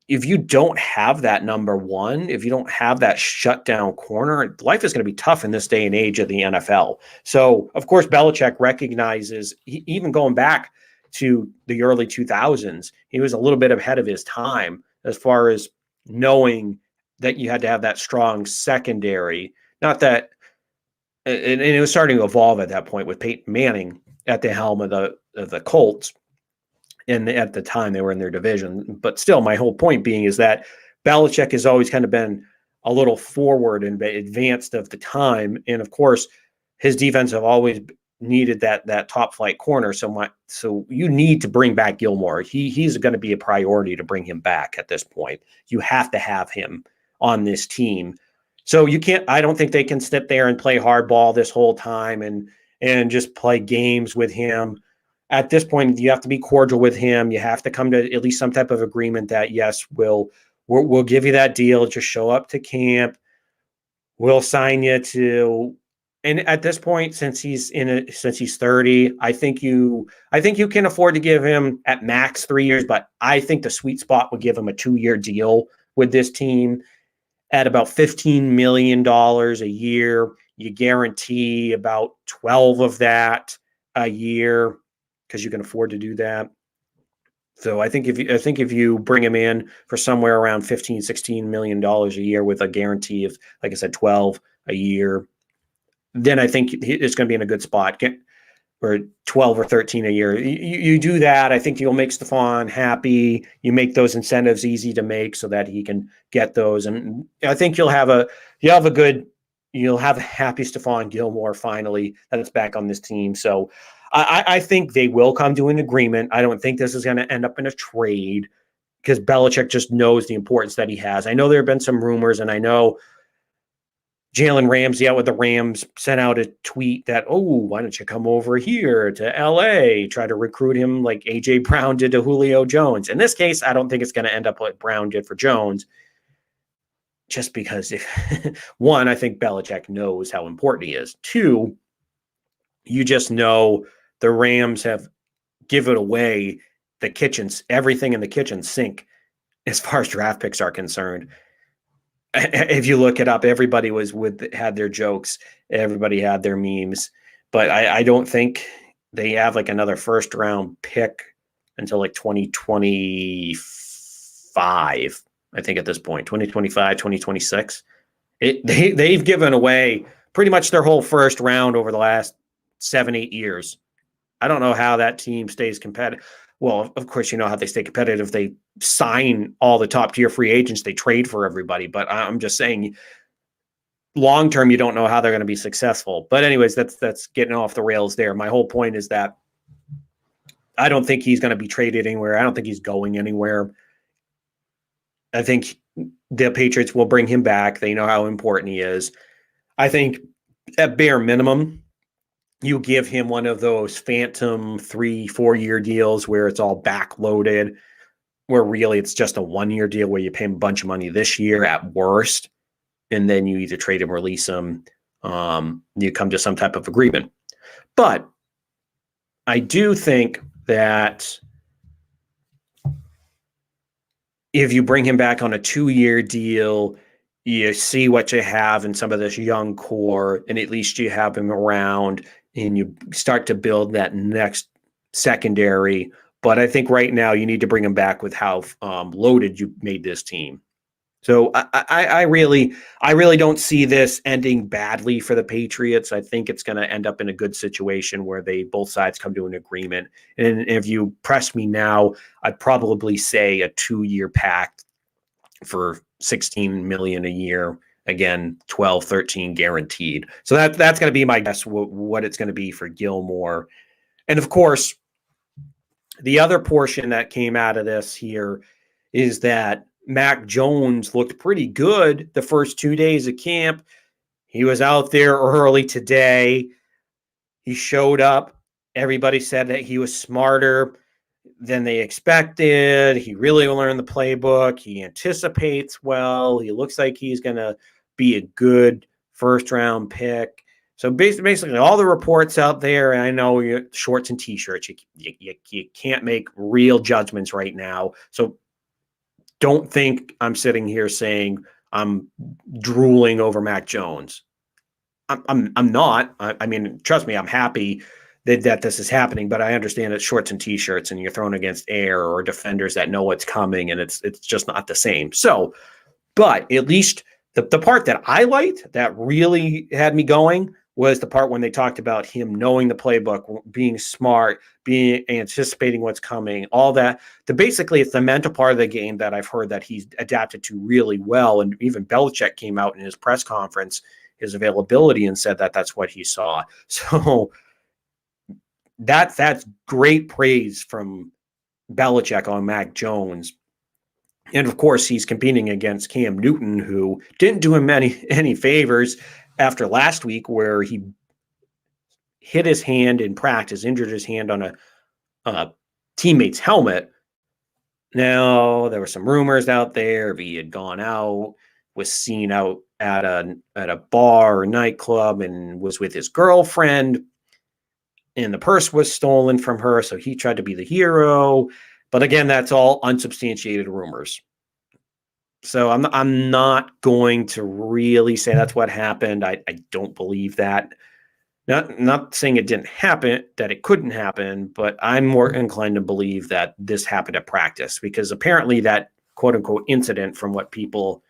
if you don't have that number one, if you don't have that shutdown corner, life is going to be tough in this day and age of the NFL. So, of course, Belichick recognizes, even going back to the early 2000s, he was a little bit ahead of his time as far as knowing that you had to have that strong secondary. Not that, and it was starting to evolve at that point with Peyton Manning at the helm of the Colts. And at the time they were in their division. But still, my whole point being is that Belichick has always kind of been a little forward and advanced of the time. And of course, his defense have always needed that top flight corner. So you need to bring back Gilmore. He's going to be a priority to bring him back at this point. You have to have him on this team. So I don't think they can sit there and play hardball this whole time and just play games with him. at this point, you have to be cordial with him. You have to come to at least some type of agreement that, yes, we'll give you that deal. Just show up to camp. We'll sign you to. And at this point, since he's 30, I think you can afford to give him at max 3 years, but I think the sweet spot would give him a 2-year deal with this team at about $15 million a year. You guarantee about 12 of that a year because you can afford to do that. So I think if you bring him in for somewhere around $15-16 million a year with a guarantee of, like I said, 12 a year, then I think it's going to be in a good spot. Or 12 or 13 a year. You do that, I think you'll make Stephon happy. You make those incentives easy to make so that he can get those. And I think you'll have a happy Stephon Gilmore finally that it's back on this team. So I think they will come to an agreement. I don't think this is going to end up in a trade because Belichick just knows the importance that he has. I know there have been some rumors, and I know Jalen Ramsey out with the Rams sent out a tweet that, oh, why don't you come over here to LA, try to recruit him like AJ Brown did to Julio Jones. In this case, I don't think it's going to end up like Brown did for Jones, just because one, I think Belichick knows how important he is. Two, you just know the Rams have given away everything in the kitchen sink as far as draft picks are concerned. If you look it up, everybody had their jokes. Everybody had their memes, but I don't think they have like another first round pick until like 2025. I think at this point, 2025, 2026, they've given away pretty much their whole first round over the last 7-8 years. I don't know how that team stays competitive. Well, of course, you know how they stay competitive. They sign all the top tier free agents. They trade for everybody. But I'm just saying, long term, you don't know how they're going to be successful. But anyways, that's getting off the rails there. My whole point is that I don't think he's going to be traded anywhere. I don't think he's going anywhere. I think the Patriots will bring him back. They know how important he is. I think at bare minimum, you give him one of those phantom 3-4 year deals where it's all backloaded, where really it's just a 1-year deal where you pay him a bunch of money this year at worst, and then you either trade him, release him, you come to some type of agreement. But I do think that if you bring him back on a 2-year deal, you see what you have in some of this young core, and at least you have him around, and you start to build that next secondary. But I think right now you need to bring him back with how loaded you made this team. So I really don't see this ending badly for the Patriots. I think it's going to end up in a good situation where both sides come to an agreement. And if you press me now, I'd probably say a 2-year pact for $16 million a year. Again, 12, 13 guaranteed. So that's going to be my guess what it's going to be for Gilmore. And of course, the other portion that came out of this here is that Mac Jones looked pretty good the first 2 days of camp. He was out there early today. He showed up. Everybody said that he was smarter than they expected. He really learned the playbook. He anticipates well. He looks like he's going to be a good first-round pick. So basically all the reports out there, and I know shorts and T-shirts, you can't make real judgments right now. So don't think I'm sitting here saying I'm drooling over Mac Jones. I'm not. I mean, trust me, I'm happy that this is happening, but I understand it's shorts and T-shirts, and you're thrown against air or defenders that know what's coming, and it's just not the same. So, but at least the part that I liked that really had me going was the part when they talked about him knowing the playbook, being smart, anticipating what's coming, all that. Basically, it's the mental part of the game that I've heard that he's adapted to really well. And even Belichick came out in his press conference, his availability, and said that that's what he saw. So that's great praise from Belichick on Mac Jones. And of course, he's competing against Cam Newton, who didn't do him any favors after last week, where he hit his hand in practice, injured his hand on a teammate's helmet. Now, there were some rumors out there if he had gone out, was seen out at a bar or nightclub and was with his girlfriend, and the purse was stolen from her, so he tried to be the hero. But again, that's all unsubstantiated rumors. So I'm not going to really say that's what happened. I don't believe that. Not saying it didn't happen, that it couldn't happen, but I'm more inclined to believe that this happened at practice, because apparently that quote unquote incident, from what people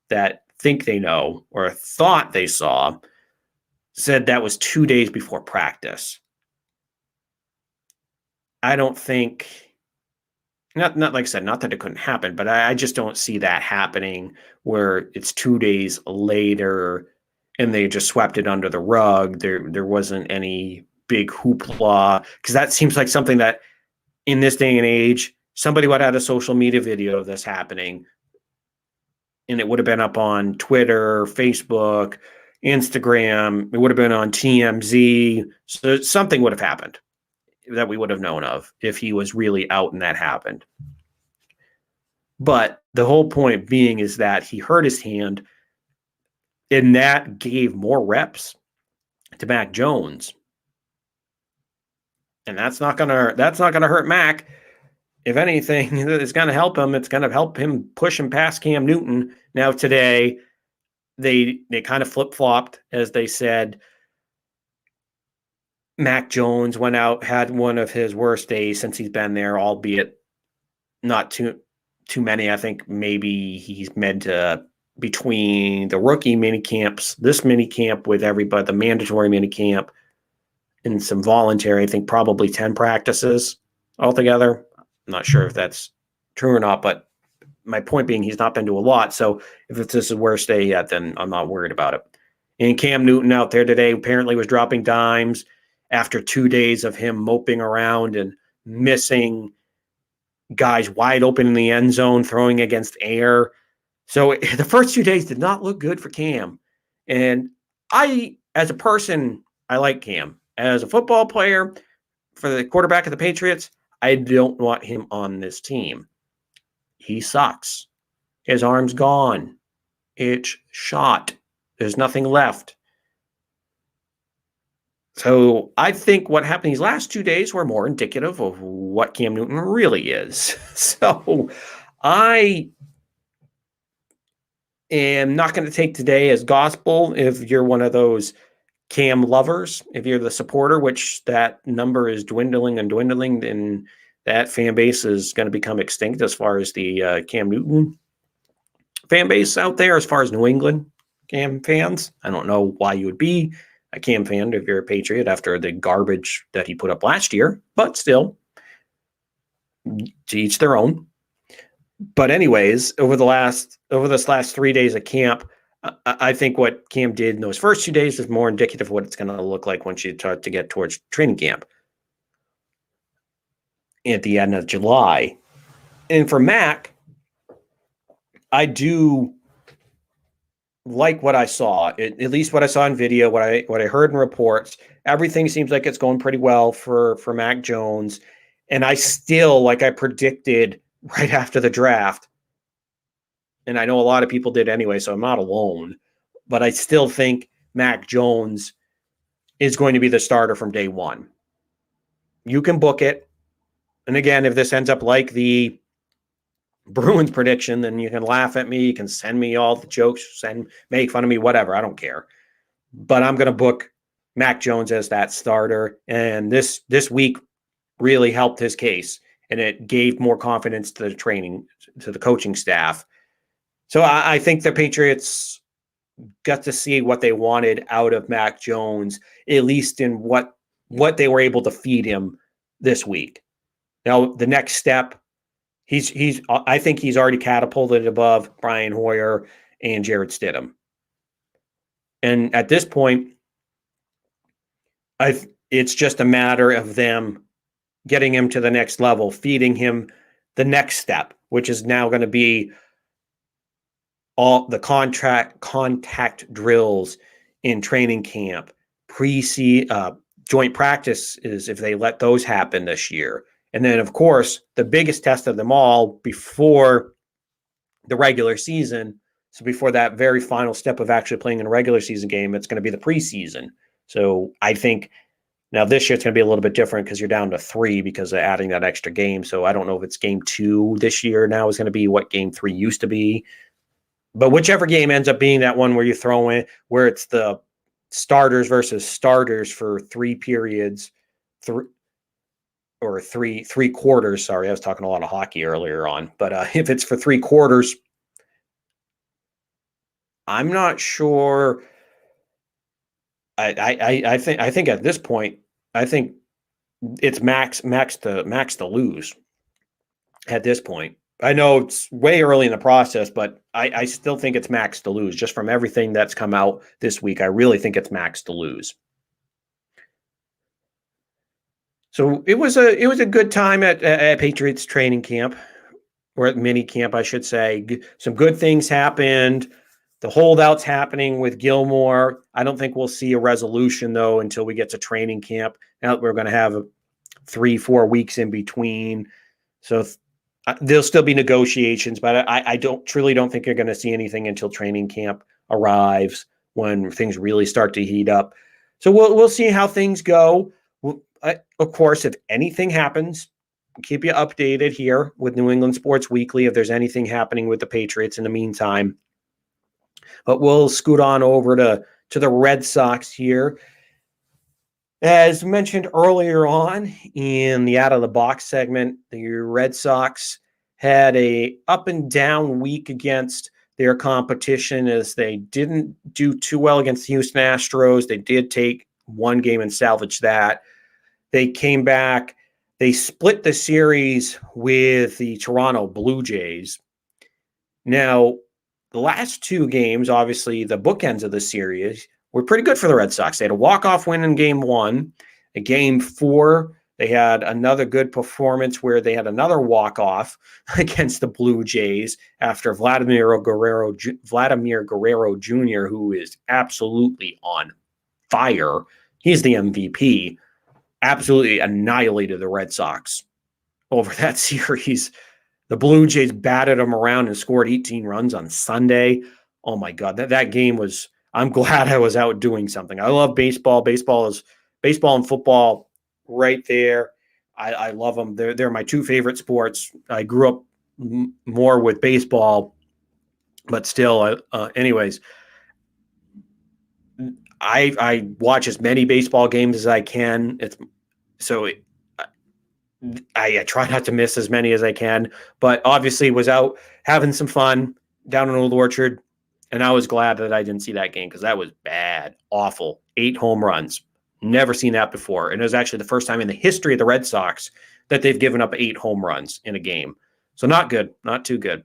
that think they know or thought they saw, said that was 2 days before practice. I don't think, not like I said, not that it couldn't happen, but I just don't see that happening where it's 2 days later and they just swept it under the rug. There wasn't any big hoopla, because that seems like something that in this day and age, somebody would have had a social media video of this happening, and it would have been up on Twitter, Facebook, Instagram. It would have been on TMZ. So something would have happened that we would have known of if he was really out and that happened. But the whole point being is that he hurt his hand, and that gave more reps to Mac Jones. And that's not gonna hurt Mac. If anything, it's gonna help him. It's gonna help him push him past Cam Newton. Now today, they kind of flip-flopped, as they said. Mac Jones went out, had one of his worst days since he's been there, albeit not too many. I think maybe he's meant to, between the rookie mini camps, this mini camp with everybody, the mandatory mini camp, and some voluntary, I think probably 10 practices altogether. I'm not sure if that's true or not, but my point being, he's not been to a lot. So if it's his worst day yet, then I'm not worried about it. And Cam Newton out there today apparently was dropping dimes after 2 days of him moping around and missing guys wide open in the end zone, throwing against air. So the first 2 days did not look good for Cam. And as a person, I like Cam. As a football player, for the quarterback of the Patriots, I don't want him on this team. He sucks. His arm's gone. It's shot. There's nothing left. So I think what happened these last 2 days were more indicative of what Cam Newton really is. So I am not going to take today as gospel if you're one of those Cam lovers. If you're the supporter, which that number is dwindling and dwindling, then that fan base is going to become extinct as far as the Cam Newton fan base out there, as far as New England Cam fans. I don't know why you would be a Cam fan if you're a Patriot after the garbage that he put up last year, but still, to each their own. But anyways, over this last 3 days of camp, I think what Cam did in those first 2 days is more indicative of what it's going to look like once you start to get towards training camp at the end of July. And for Mac, I do like what I saw, at least what I saw in video, what I heard in reports. Everything seems like it's going pretty well for Mac Jones. And I still, like I predicted right after the draft, and I know a lot of people did anyway, so I'm not alone, but I still think Mac Jones is going to be the starter from day one. You can book it. And again, if this ends up like the Bruins prediction, then you can laugh at me. You can send me all the jokes, make fun of me, whatever. I don't care. But I'm going to book Mac Jones as that starter. And this week really helped his case, and it gave more confidence to the coaching staff. So I think the Patriots got to see what they wanted out of Mac Jones, at least in what they were able to feed him this week. Now, the next step, I think he's already catapulted above Brian Hoyer and Jared Stidham. And at this point, it's just a matter of them getting him to the next level, feeding him the next step, which is now going to be all the contact drills in training camp, joint practice is if they let those happen this year, And then, of course, the biggest test of them all before the regular season. So before that very final step of actually playing in a regular season game, it's going to be the preseason. So I think now this year it's going to be a little bit different because you're down to 3 because of adding that extra game. So I don't know if it's game 2 this year now is going to be what game 3 used to be. But whichever game ends up being that one where you throw in, where it's the starters versus starters for 3 periods, three quarters. Sorry, I was talking a lot of hockey earlier on. But if it's for 3 quarters, I'm not sure. I think at this point, I think it's max to lose at this point. I know it's way early in the process, but I still think it's max to lose. Just from everything that's come out this week, I really think it's max to lose. So it was a good time at Patriots training camp, or at mini camp, I should say. Some good things happened. The holdouts happening with Gilmore. I don't think we'll see a resolution, though, until we get to training camp. Now we're going to have 3-4 weeks in between. So there'll still be negotiations, but I truly don't think you're going to see anything until training camp arrives, when things really start to heat up. So we'll see how things go. Of course, if anything happens, keep you updated here with New England Sports Weekly if there's anything happening with the Patriots in the meantime. But we'll scoot on over to the Red Sox here. As mentioned earlier on in the Out of the Box segment, the Red Sox had a up and down week against their competition, as they didn't do too well against the Houston Astros. They did take one game and salvage that. They came back. They split the series with the Toronto Blue Jays. Now, the last 2 games, obviously the bookends of the series, were pretty good for the Red Sox. They had a walk-off win in game 1. In game 4, they had another good performance where they had another walk-off against the Blue Jays after Vladimir Guerrero Jr., who is absolutely on fire. He's the MVP. Absolutely annihilated the Red Sox over that series. The Blue Jays batted them around and scored 18 runs on Sunday. Oh my God, that game was. I'm glad I was out doing something. I love baseball. Baseball and football right there. I love them. They're my 2 favorite sports. I grew up more with baseball, but still, anyways, I watch as many baseball games as I can. I try not to miss as many as I can, but obviously was out having some fun down in Old Orchard, and I was glad that I didn't see that game because that was bad, awful. 8 home runs. Never seen that before. And it was actually the first time in the history of the Red Sox that they've given up 8 home runs in a game. So not good, not too good.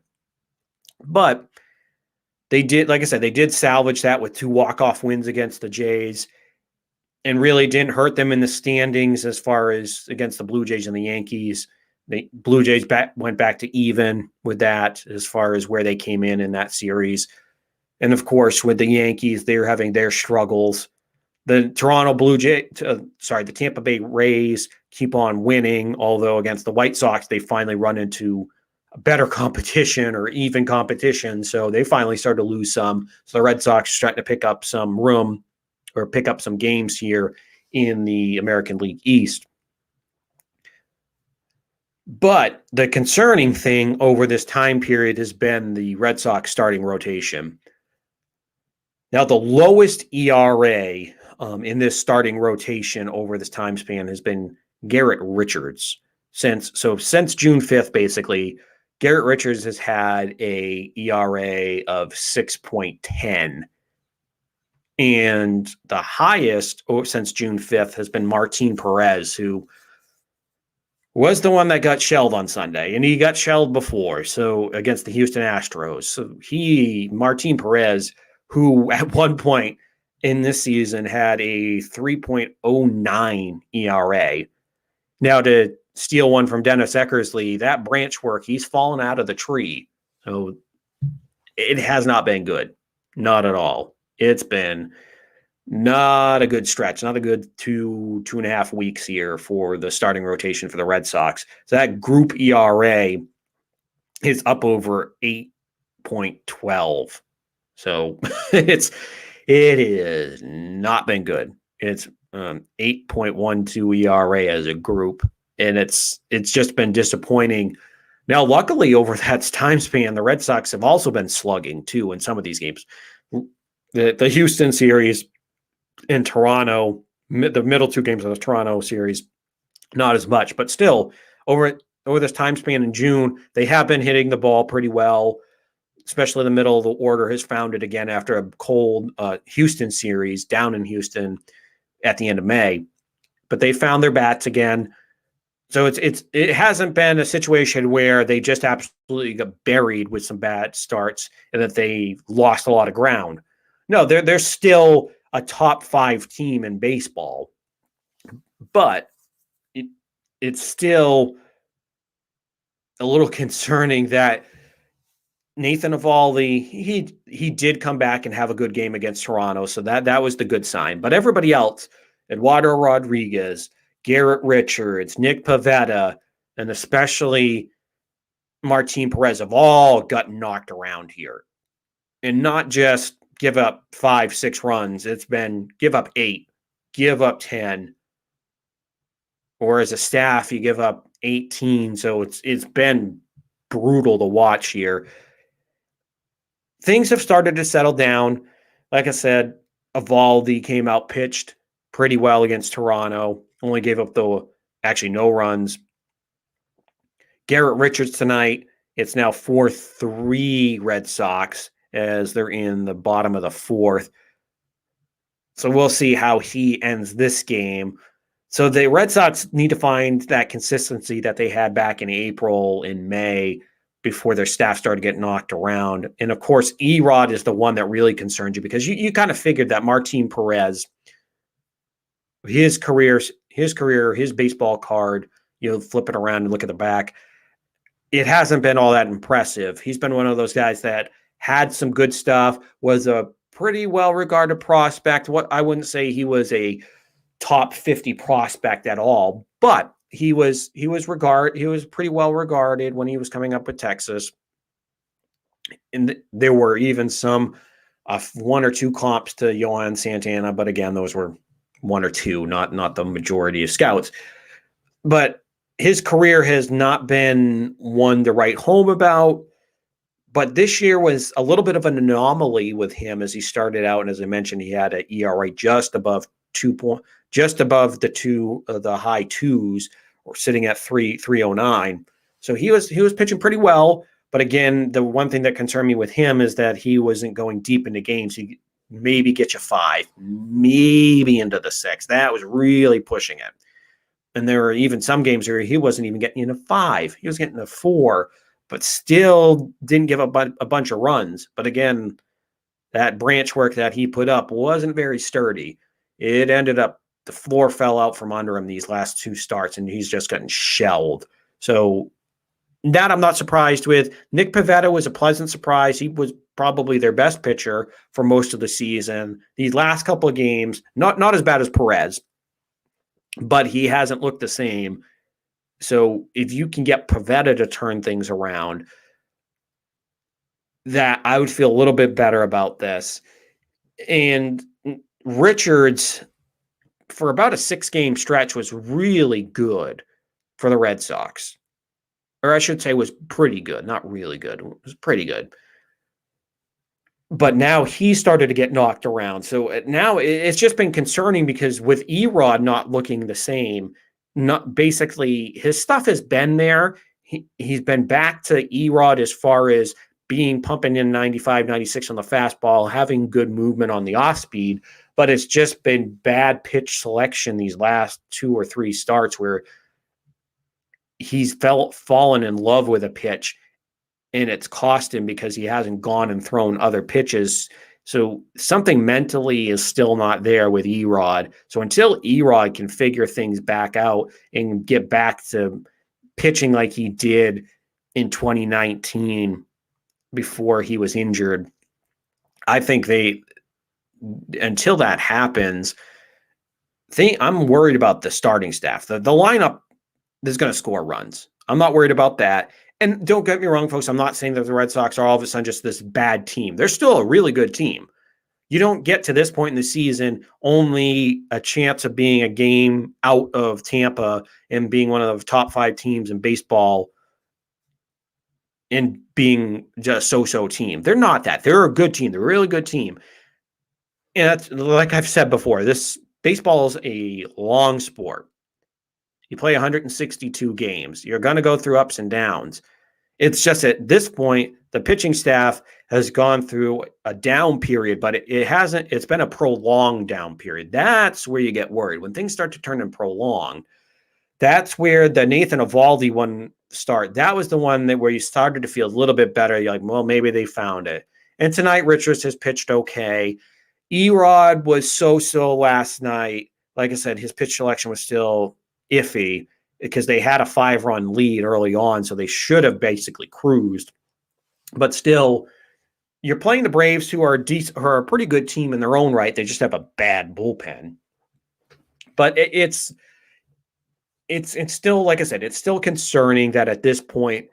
But they did, like I said, they did salvage that with 2 walk-off wins against the Jays, and really didn't hurt them in the standings as far as against the Blue Jays and the Yankees. The Blue Jays went back to even with that as far as where they came in that series. And of course, with the Yankees, they're having their struggles. The the Tampa Bay Rays keep on winning, although against the White Sox, they finally run into a better competition or even competition. So they finally start to lose some. So the Red Sox are starting to pick up some room or pick up some games here in the American League East. But the concerning thing over this time period has been the Red Sox starting rotation. Now, the lowest ERA in this starting rotation over this time span has been Garrett Richards. Since June 5th, basically, Garrett Richards has had a ERA of 6.10. And the highest since June 5th has been Martin Perez, who was the one that got shelled on Sunday. And he got shelled before, so against the Houston Astros. So Martin Perez, who at one point in this season had a 3.09 ERA. Now to steal one from Dennis Eckersley, that branch work, he's fallen out of the tree. So it has not been good. Not at all. It's been Not a good stretch, not a good 2.5 weeks here for the starting rotation for the Red Sox. So that group ERA is up over 8.12. So it is not been good. It's 8.12 ERA as a group, and it's just been disappointing. Now, luckily, over that time span, the Red Sox have also been slugging too in some of these games. The Houston series in Toronto, the middle two games of the Toronto series, not as much, but still over this time span in June, they have been hitting the ball pretty well, especially the middle of the order has found it again after a cold Houston series down in Houston at the end of May. But they found their bats again. So it hasn't been a situation where they just absolutely got buried with some bad starts and that they lost a lot of ground. No, they're still a top 5 team in baseball, but it's still a little concerning that Nathan Eovaldi, he did come back and have a good game against Toronto, so that was the good sign. But everybody else, Eduardo Rodriguez, Garrett Richards, Nick Pivetta, and especially Martin Perez have all gotten knocked around here. And not just give up 5, 6 runs. It's been give up 8, give up 10. Or as a staff, you give up 18. So it's been brutal to watch here. Things have started to settle down. Like I said, Eovaldi came out, pitched pretty well against Toronto. Only gave up actually no runs. Garrett Richards tonight. It's now 4-3 Red Sox as they're in the bottom of the 4th. So we'll see how he ends this game. So the Red Sox need to find that consistency that they had back in April and May before their staff started getting knocked around. And of course, Erod is the one that really concerns you because you kind of figured that Martin Perez, his baseball card, flip it around and look at the back, it hasn't been all that impressive. He's been one of those guys that had some good stuff, was a pretty well-regarded prospect. I wouldn't say he was a top 50 prospect at all, but he was pretty well regarded when he was coming up with Texas. And there were even some 1 or 2 comps to Yohan Santana, but again, those were 1 or 2, not the majority of scouts. But his career has not been one to write home about. But this year was a little bit of an anomaly with him as he started out, and as I mentioned, he had an ERA just above the high 2s, or sitting at 3.09. So he was pitching pretty well. But again, the one thing that concerned me with him is that he wasn't going deep into games. He maybe get you 5, maybe into the 6. That was really pushing it. And there were even some games where he wasn't even getting into 5. He was getting a 4, but still didn't give up a bunch of runs. But again, that branch work that he put up wasn't very sturdy. It ended up the floor fell out from under him these last 2 starts, and he's just gotten shelled. So that I'm not surprised with. Nick Pivetta was a pleasant surprise. He was probably their best pitcher for most of the season. These last couple of games, not as bad as Perez, but he hasn't looked the same. So if you can get Pivetta to turn things around, that I would feel a little bit better about this. And Richards, for about a 6-game stretch, was really good for the Red Sox. Or I should say was pretty good, not really good. It was pretty good. But now he started to get knocked around. So now it's just been concerning because with Erod not looking the same, not basically his stuff has been there. He's been back to Erod as far as pumping in 95, 96 on the fastball, having good movement on the off speed, but it's just been bad pitch selection these last 2 or 3 starts where he's fallen in love with a pitch and it's cost him because he hasn't gone and thrown other pitches. So something mentally is still not there with Erod. So until Erod can figure things back out and get back to pitching like he did in 2019 before he was injured, I think until that happens, I'm worried about the starting staff. The lineup is going to score runs. I'm not worried about that. And don't get me wrong, folks. I'm not saying that the Red Sox are all of a sudden just this bad team. They're still a really good team. You don't get to this point in the season only a chance of being a game out of Tampa and being one of the top 5 teams in baseball and being just so-so team. They're not that. They're a good team. They're a really good team. And that's, like I've said before, this baseball is a long sport. You play 162 games. You're going to go through ups and downs. It's just at this point, the pitching staff has gone through a down period, but it hasn't, it's been a prolonged down period. That's where you get worried. When things start to turn and prolong, that's where the Nathan Eovaldi one start. That was the one where you started to feel a little bit better. You're like, well, maybe they found it. And tonight, Richards has pitched okay. Erod was so-so last night. Like I said, his pitch selection was still iffy because they had a 5-run lead early on, so they should have basically cruised. But still, you're playing the Braves, who are a pretty good team in their own right. They just have a bad bullpen. But it's still, like I said, it's still concerning that at this point,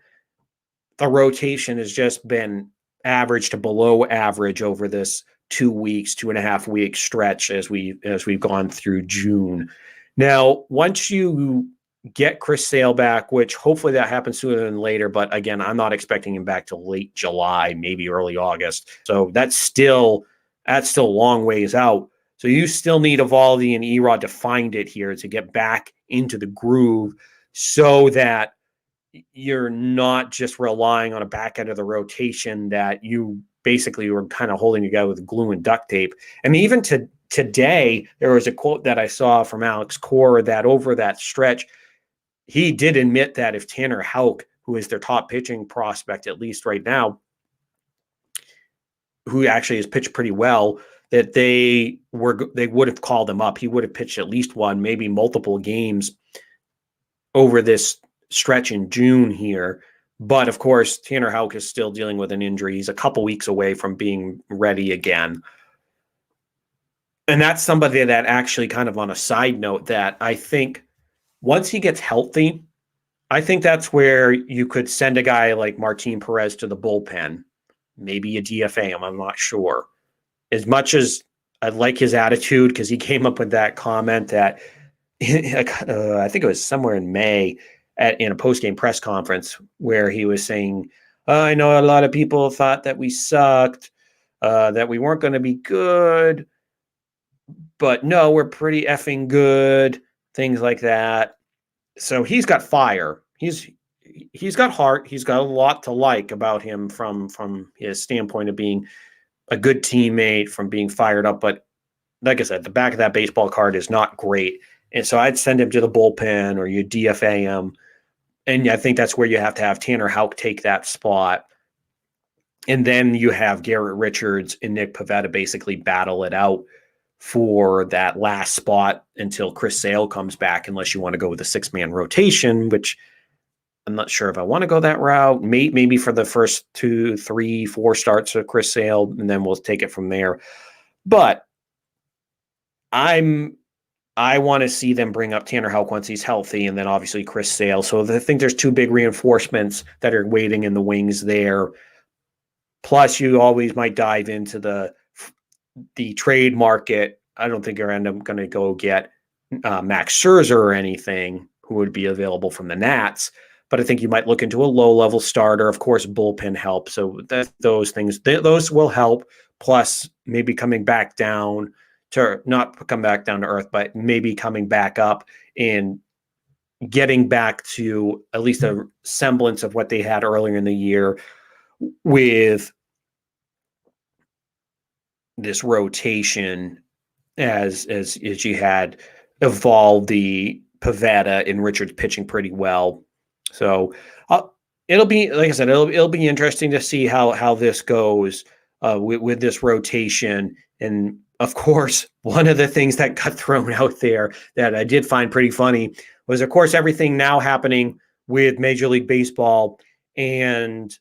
the rotation has just been average to below average over this 2.5 week stretch as we've gone through June. Now, once you get Chris Sale back, which hopefully that happens sooner than later, but again, I'm not expecting him back till late July, maybe early August. So that's still a long ways out. So you still need Eovaldi and Erod to find it here to get back into the groove so that you're not just relying on a back end of the rotation that you basically were kind of holding together with glue and duct tape. And even today, there was a quote that I saw from Alex Cora that over that stretch, he did admit that if Tanner Houck, who is their top pitching prospect, at least right now, who actually has pitched pretty well, that they would have called him up. He would have pitched at least one, maybe multiple games over this stretch in June here. But of course, Tanner Houck is still dealing with an injury. He's a couple weeks away from being ready again. And that's somebody that actually, kind of on a side note, that I think once he gets healthy, I think that's where you could send a guy like Martin Perez to the bullpen. Maybe a DFA him, I'm not sure. As much as I like his attitude, because he came up with that comment that I think it was somewhere in May in a post-game press conference where he was saying, I know a lot of people thought that we sucked, that we weren't going to be good, but no, we're pretty effing good, things like that. So he's got fire. He's got heart. He's got a lot to like about him from his standpoint of being a good teammate, from being fired up. But like I said, the back of that baseball card is not great. And so I'd send him to the bullpen or you DFA him. And I think that's where you have to have Tanner Houck take that spot. And then you have Garrett Richards and Nick Pivetta basically battle it out for that last spot until Chris Sale comes back, unless you want to go with a 6-man rotation, which I'm not sure if I want to go that route. Maybe for the first 2, 3, 4 starts of Chris Sale, and then we'll take it from there. But I want to see them bring up Tanner Houck once he's healthy, and then obviously Chris Sale. So I think there's 2 big reinforcements that are waiting in the wings there. Plus, you always might dive into the trade market. I don't think you're going to go get Max Scherzer or anything, who would be available from the Nats. But I think you might look into a low-level starter. Of course, bullpen help. So those things, those will help. Plus, maybe coming back down to, not come back down to earth, but maybe coming back up and getting back to at least a semblance of what they had earlier in the year with this rotation as you had Eovaldi, Pivetta, and Richards pitching pretty well. So it'll be, like I said, it'll be interesting to see how this goes with this rotation. And of course, one of the things that got thrown out there that I did find pretty funny was, of course, everything now happening with Major League Baseball and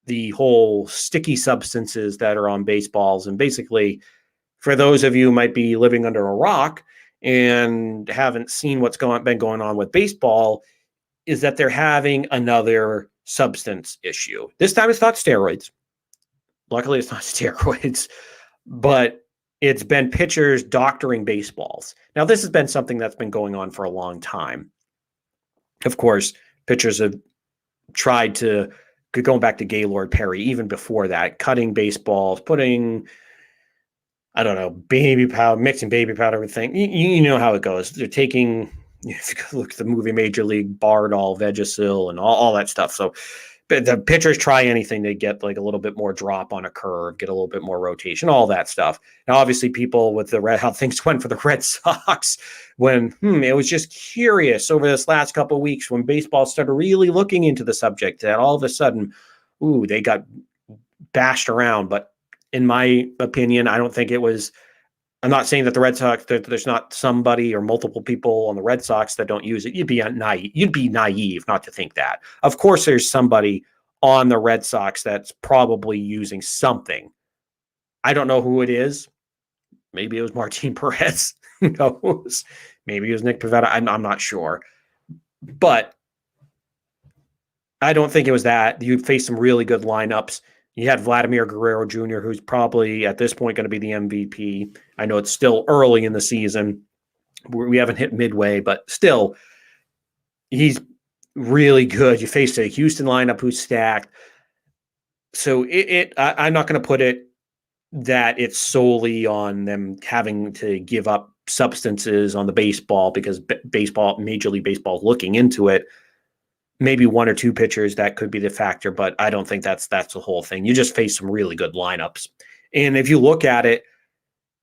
the whole sticky substances that are on baseballs. And basically, for those of you who might be living under a rock and haven't seen what's been going on with baseball, is that they're having another substance issue. This time it's not steroids. Luckily, it's not steroids, but it's been pitchers doctoring baseballs. Now, this has been something that's been going on for a long time. Of course, pitchers have tried to, going back to Gaylord Perry, even before that, cutting baseballs, putting, I don't know, baby powder, mixing baby powder, everything. You know how it goes. They're taking, if you look at the movie Major League, Bardol, Vagisil, and all that stuff. So the pitchers try anything to get like a little bit more drop on a curve, get a little bit more rotation, all that stuff. Now, obviously, people with how things went for the Red Sox, when it was just curious over this last couple of weeks when baseball started really looking into the subject, that all of a sudden, they got bashed around. But in my opinion, I don't think it was. I'm not saying that the Red Sox, there's not somebody or multiple people on the Red Sox that don't use it. You'd be naive not to think that. Of course, there's somebody on the Red Sox that's probably using something. I don't know who it is. Maybe it was Martin Perez. Who knows? Maybe it was Nick Pivetta. I'm not sure. But I don't think it was that. You faced some really good lineups. You had Vladimir Guerrero Jr., who's probably at this point going to be the MVP. I know it's still early in the season. We haven't hit midway, but still, he's really good. You faced a Houston lineup who's stacked. So I'm not going to put it that it's solely on them having to give up substances on the baseball, because Major League Baseball is looking into it. Maybe one or two pitchers that could be the factor, but I don't think that's the whole thing. You just face some really good lineups. And if you look at it,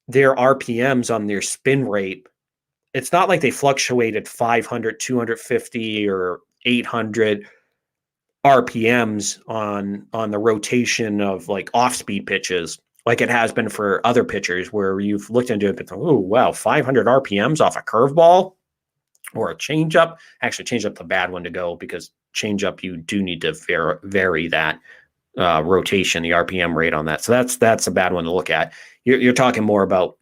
their RPMs on their spin rate, it's not like they fluctuated 500, 250 or 800 RPMs on the rotation of like off-speed pitches, like it has been for other pitchers where you've looked into it, but oh, wow, 500 RPMs off a curveball or a changeup. Actually, changeup's a bad one to go, because changeup, you do need to vary that rotation, the RPM rate on that. So that's a bad one to look at. You're talking more about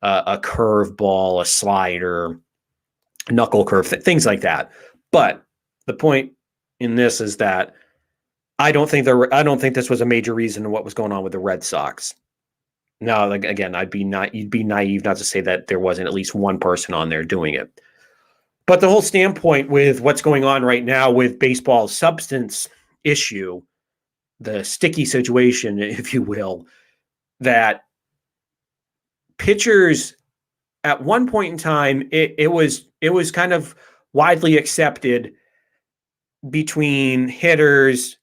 a curveball, a slider, knuckle curve, things like that. But the point in this is that I don't think this was a major reason in what was going on with the Red Sox. Now, like, again, you'd be naive not to say that there wasn't at least one person on there doing it. But the whole standpoint with what's going on right now with baseball's substance issue, the sticky situation, if you will, that pitchers at one point in time, it was kind of widely accepted between hitters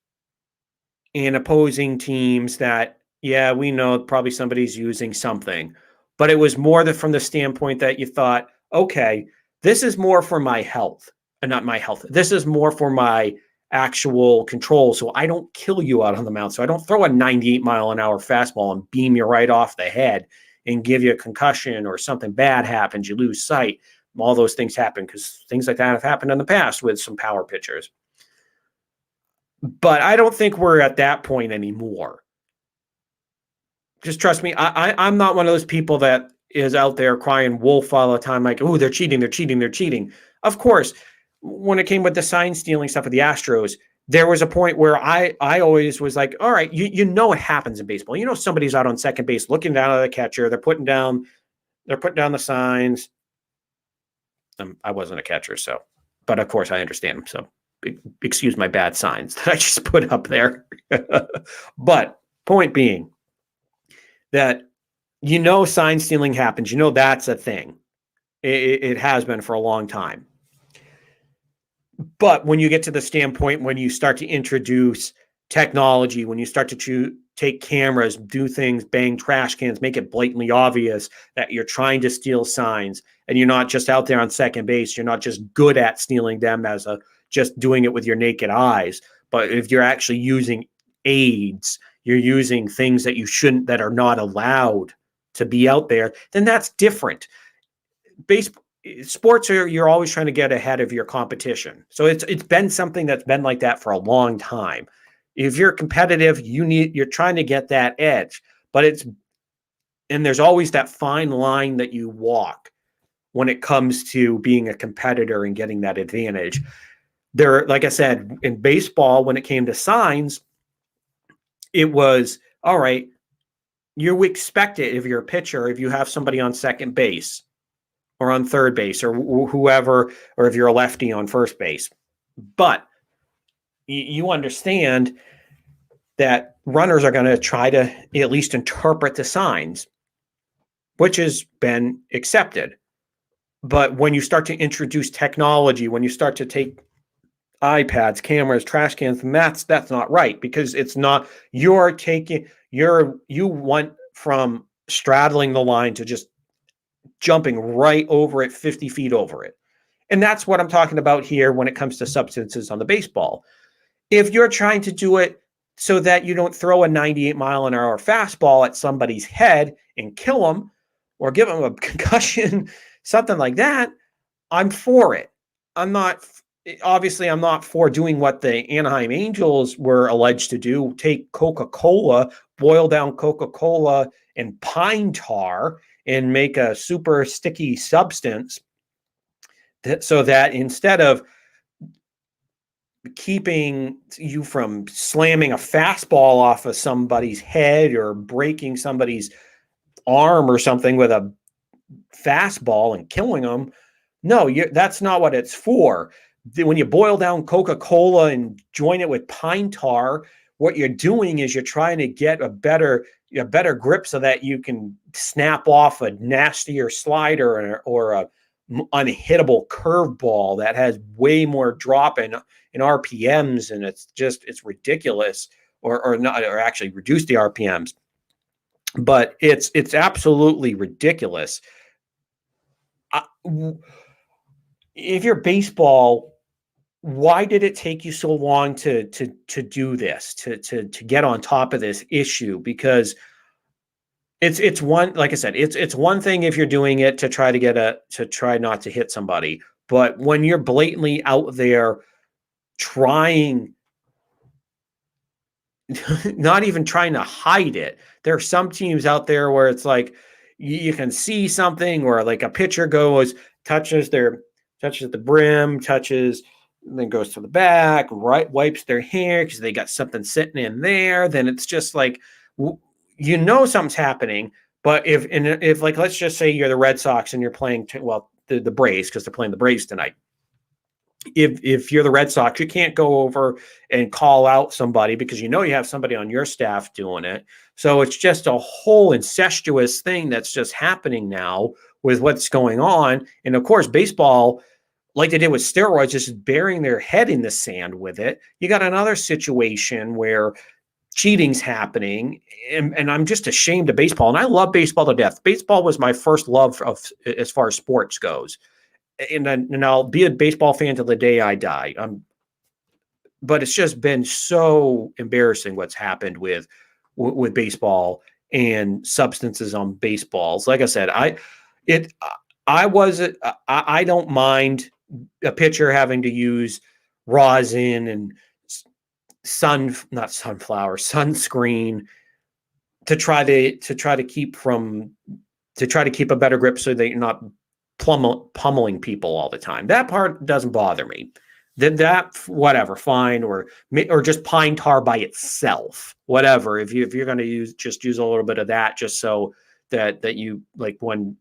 and opposing teams that, yeah, we know probably somebody's using something. But it was more from the standpoint that you thought, okay, this is more for my health, and not my health. This is more for my actual control, so I don't kill you out on the mound. So I don't throw a 98-mile-an-hour fastball and beam you right off the head and give you a concussion, or something bad happens, you lose sight. All those things happen, because things like that have happened in the past with some power pitchers. But I don't think we're at that point anymore. Just trust me, I'm not one of those people that is out there crying wolf all the time, like, oh, they're cheating. Of course, when it came with the sign stealing stuff with the Astros, there was a point where I always was like, all right, you know it happens in baseball. You know somebody's out on second base looking down at the catcher. They're putting down the signs. I wasn't a catcher, so, but of course I understand them. So excuse my bad signs that I just put up there. But point being that, sign stealing happens. That's a thing. It has been for a long time. But when you get to the standpoint, when you start to introduce technology, when you start to take cameras, do things, bang trash cans, make it blatantly obvious that you're trying to steal signs, and you're not just out there on second base, you're not just good at stealing them just doing it with your naked eyes, but if you're actually using aids, you're using things that you shouldn't, that are not allowed to be out there, then that's different. Sports you're always trying to get ahead of your competition. So it's been something that's been like that for a long time. If you're competitive, you're trying to get that edge, but And there's always that fine line that you walk when it comes to being a competitor and getting that advantage. There, like I said, in baseball, when it came to signs, it was all right. You expect it if you're a pitcher, if you have somebody on second base or on third base or whoever, or if you're a lefty on first base. But you understand that runners are going to try to at least interpret the signs, which has been accepted. But when you start to introduce technology, when you start to take iPads, cameras, trash cans, and that's not right, because it's not, you went from straddling the line to just jumping right over it, 50 feet over it. And that's what I'm talking about here when it comes to substances on the baseball. If you're trying to do it so that you don't throw a 98-mile-an-hour fastball at somebody's head and kill them or give them a concussion, something like that, I'm for it. I'm not for doing what the Anaheim Angels were alleged to do, take Coca-Cola, boil down Coca-Cola and pine tar and make a super sticky substance so that instead of keeping you from slamming a fastball off of somebody's head or breaking somebody's arm or something with a fastball and killing them, no, that's not what it's for. When you boil down Coca-Cola and join it with pine tar, what you're doing is you're trying to get a better grip so that you can snap off a nastier slider or a unhittable curveball that has way more drop in RPMs, and it's ridiculous, or not, or actually reduce the RPMs. But it's absolutely ridiculous. If you're baseball, why did it take you so long to do this, to get on top of this issue? Because it's one, like I said, it's one thing if you're doing it to try not to hit somebody, but when you're blatantly out there trying, not even trying to hide it. There are some teams out there where it's like you can see something, or like a pitcher goes, touches the brim, then goes to the back, right, wipes their hair because they got something sitting in there. Then it's just like, something's happening. But if like, let's just say you're the Red Sox and you're playing the Braves, because they're playing the Braves tonight. If you're the Red Sox, you can't go over and call out somebody because you have somebody on your staff doing it. So it's just a whole incestuous thing that's just happening now with what's going on. And of course, baseball, like they did with steroids, just burying their head in the sand with it. You got another situation where cheating's happening, and I'm just ashamed of baseball. And I love baseball to death. Baseball was my first love as far as sports goes. And I'll be a baseball fan till the day I die. But it's just been so embarrassing what's happened with baseball and substances on baseballs. Like I said, I don't mind a pitcher having to use rosin and sunscreen to try to keep a better grip so that you're not pummeling people all the time. That part doesn't bother me. That whatever, fine, or just pine tar by itself, whatever. If you're going to use a little bit of that, just so that you, like when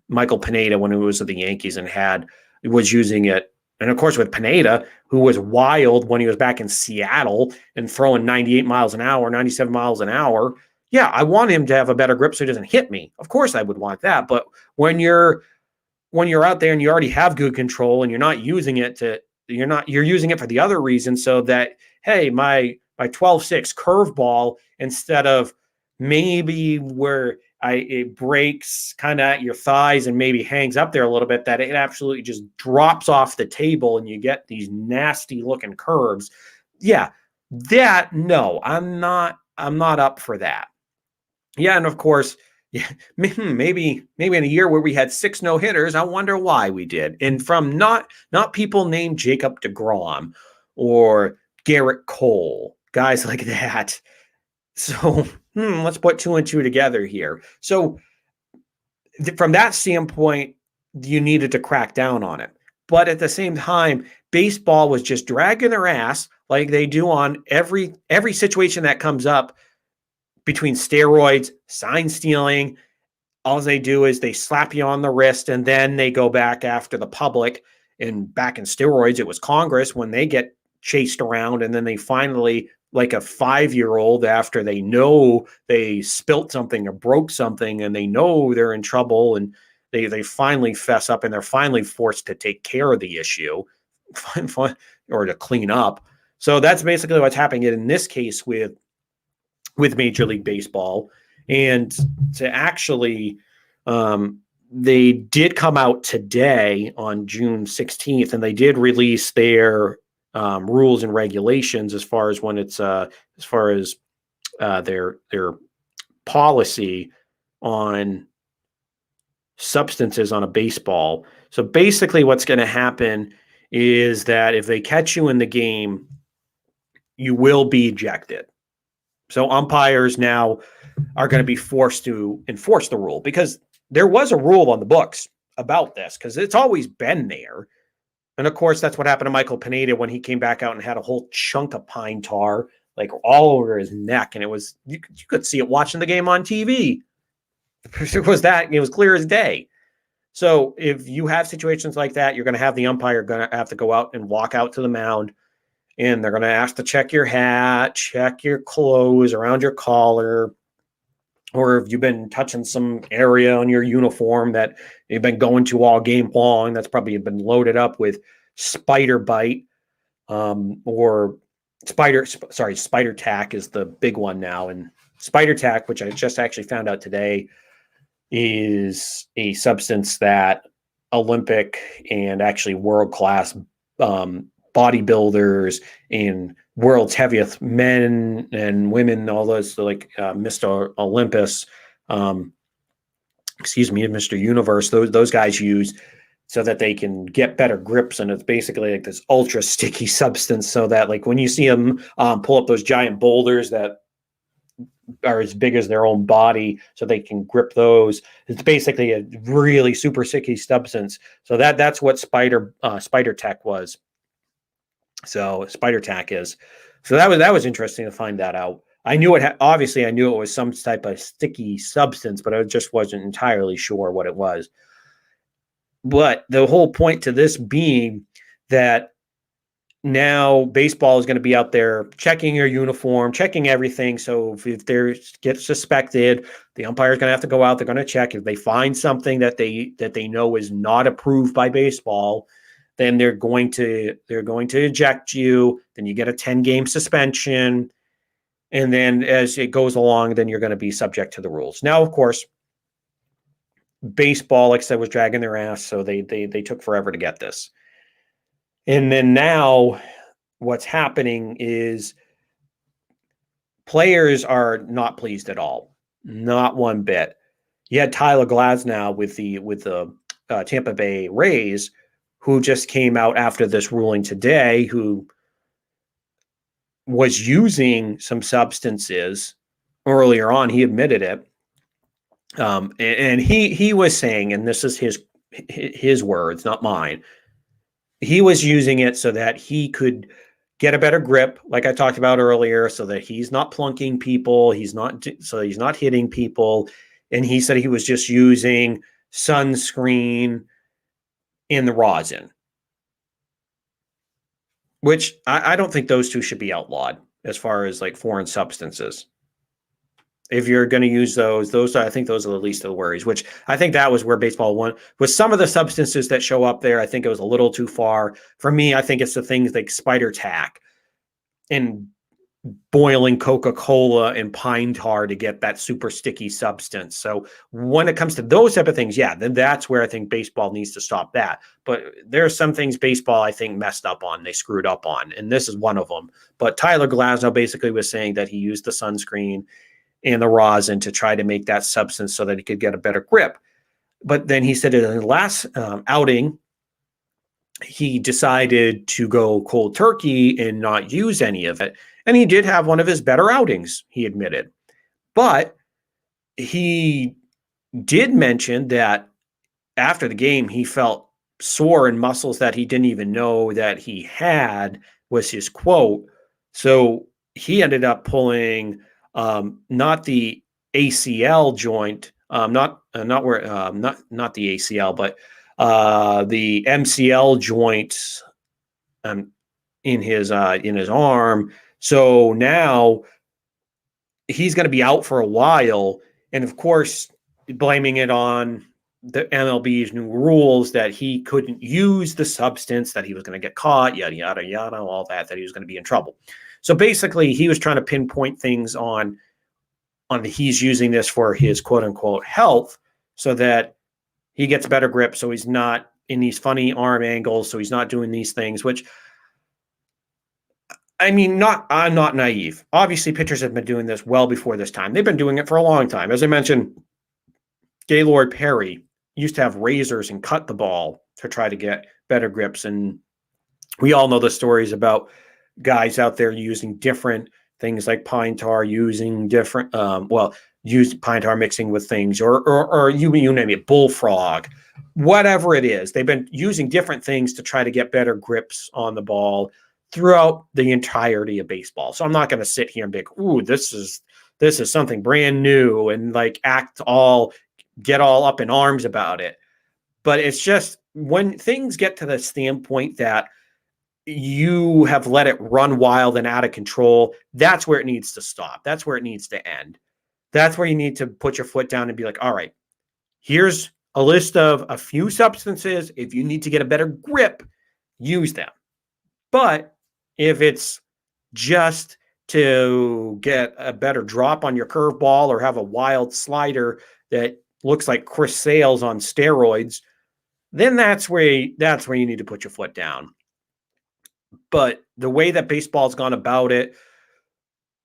Michael Pineda, when he was at the Yankees and was using it, and of course with Pineda, who was wild when he was back in Seattle and throwing 98 miles an hour, 97 miles an hour. Yeah, I want him to have a better grip so he doesn't hit me. Of course I would want that. But when you're out there and you already have good control and you're not using it you're using it for the other reason, so that, hey, my 12-6 curveball, instead of maybe where it breaks kind of at your thighs and maybe hangs up there a little bit, that it absolutely just drops off the table and you get these nasty looking curves. Yeah, no, I'm not up for that. Yeah, and of course, yeah, maybe in a year where we had 6 no-hitters, I wonder why we did. And from not people named Jacob deGrom or Garrett Cole, guys like that. So let's put two and two together here. So from that standpoint, you needed to crack down on it. But at the same time, baseball was just dragging their ass like they do on every situation that comes up between steroids, sign stealing. All they do is they slap you on the wrist and then they go back after the public. And back in steroids, it was Congress when they get chased around, and then they finally, like a 5-year-old, after they know they spilt something or broke something and they know they're in trouble, and they finally fess up and they're finally forced to take care of the issue or to clean up. So that's basically what's happening in this case with Major League Baseball. And to actually, they did come out today on June 16th, and they did release their rules and regulations as far as when it's as far as their policy on substances on a baseball. So basically what's going to happen is that if they catch you in the game, you will be ejected. So umpires now are going to be forced to enforce the rule, because there was a rule on the books about this, because it's always been there. And of course, that's what happened to Michael Pineda when he came back out and had a whole chunk of pine tar like all over his neck. And it was, you could see it watching the game on TV. It was clear as day. So if you have situations like that, you're going to have the umpire going to have to go out and walk out to the mound, and they're going to ask to check your hat, check your clothes around your collar, or if you've been touching some area on your uniform that you've been going to all game long, that's probably been loaded up with spider bite, or spider tack is the big one now. And spider tack, which I just actually found out today, is a substance that Olympic and actually world-class bodybuilders and world's heaviest men and women, all those, like Mr. Olympus, Mr. Universe, those guys use so that they can get better grips. And it's basically like this ultra sticky substance, so that like when you see them pull up those giant boulders that are as big as their own body, so they can grip those, it's basically a really super sticky substance. So that's what spider tack was. So spider tack is. So that was interesting to find that out. I knew it. Obviously, I knew it was some type of sticky substance, but I just wasn't entirely sure what it was. But the whole point to this being that now baseball is going to be out there checking your uniform, checking everything. So if they get suspected, the umpire is going to have to go out. They're going to check. If they find something that they know is not approved by baseball, then they're going to eject you. Then you get a 10-game suspension. And then as it goes along, then you're going to be subject to the rules. Now, of course, baseball, like I said, was dragging their ass. So they took forever to get this. And then now what's happening is players are not pleased at all. Not one bit. You had Tyler Glasnow with the Tampa Bay Rays, who just came out after this ruling today, who was using some substances earlier on. He admitted it. And he was saying, and this is his words, not mine, he was using it so that he could get a better grip, like I talked about earlier, so that he's not plunking people, he's not hitting people. And he said he was just using sunscreen in the rosin, which I don't think those two should be outlawed as far as like foreign substances. If you're going to use those, I think those are the least of the worries, which I think that was where baseball won. With some of the substances that show up there, I think it was a little too far. For me, I think it's the things like spider tack and boiling Coca-Cola and pine tar to get that super sticky substance. So when it comes to those type of things, yeah, then that's where I think baseball needs to stop that. But there are some things baseball, I think, messed up on, they screwed up on, and this is one of them. But Tyler Glasnow basically was saying that he used the sunscreen and the rosin to try to make that substance so that he could get a better grip. But then he said in the last outing, he decided to go cold turkey and not use any of it. And he did have one of his better outings, he admitted. But he did mention that after the game, he felt sore in muscles that he didn't even know that he had, was his quote. So he ended up pulling not the ACL joint, not the ACL, but the MCL joint in his arm. So now he's going to be out for a while, and of course, blaming it on the MLB's new rules that he couldn't use the substance, that he was going to get caught, yada yada yada, all that he was going to be in trouble. So basically, he was trying to pinpoint things on he's using this for his quote unquote health, so that he gets better grip, so he's not in these funny arm angles, so he's not doing these things, which, I mean, I'm not naive. Obviously, pitchers have been doing this well before this time. They've been doing it for a long time. As I mentioned, Gaylord Perry used to have razors and cut the ball to try to get better grips. And we all know the stories about guys out there using different things like pine tar, using different, use pine tar mixing with things, or you name it, bullfrog, whatever it is. They've been using different things to try to get better grips on the ball throughout the entirety of baseball. So I'm not going to sit here and be like, ooh, this is something brand new and like get all up in arms about it. But it's just when things get to the standpoint that you have let it run wild and out of control, that's where it needs to stop. That's where it needs to end. That's where you need to put your foot down and be like, all right, here's a list of a few substances. If you need to get a better grip, use them. But if it's just to get a better drop on your curveball or have a wild slider that looks like Chris Sales on steroids, then that's where you need to put your foot down. But the way that baseball's gone about it,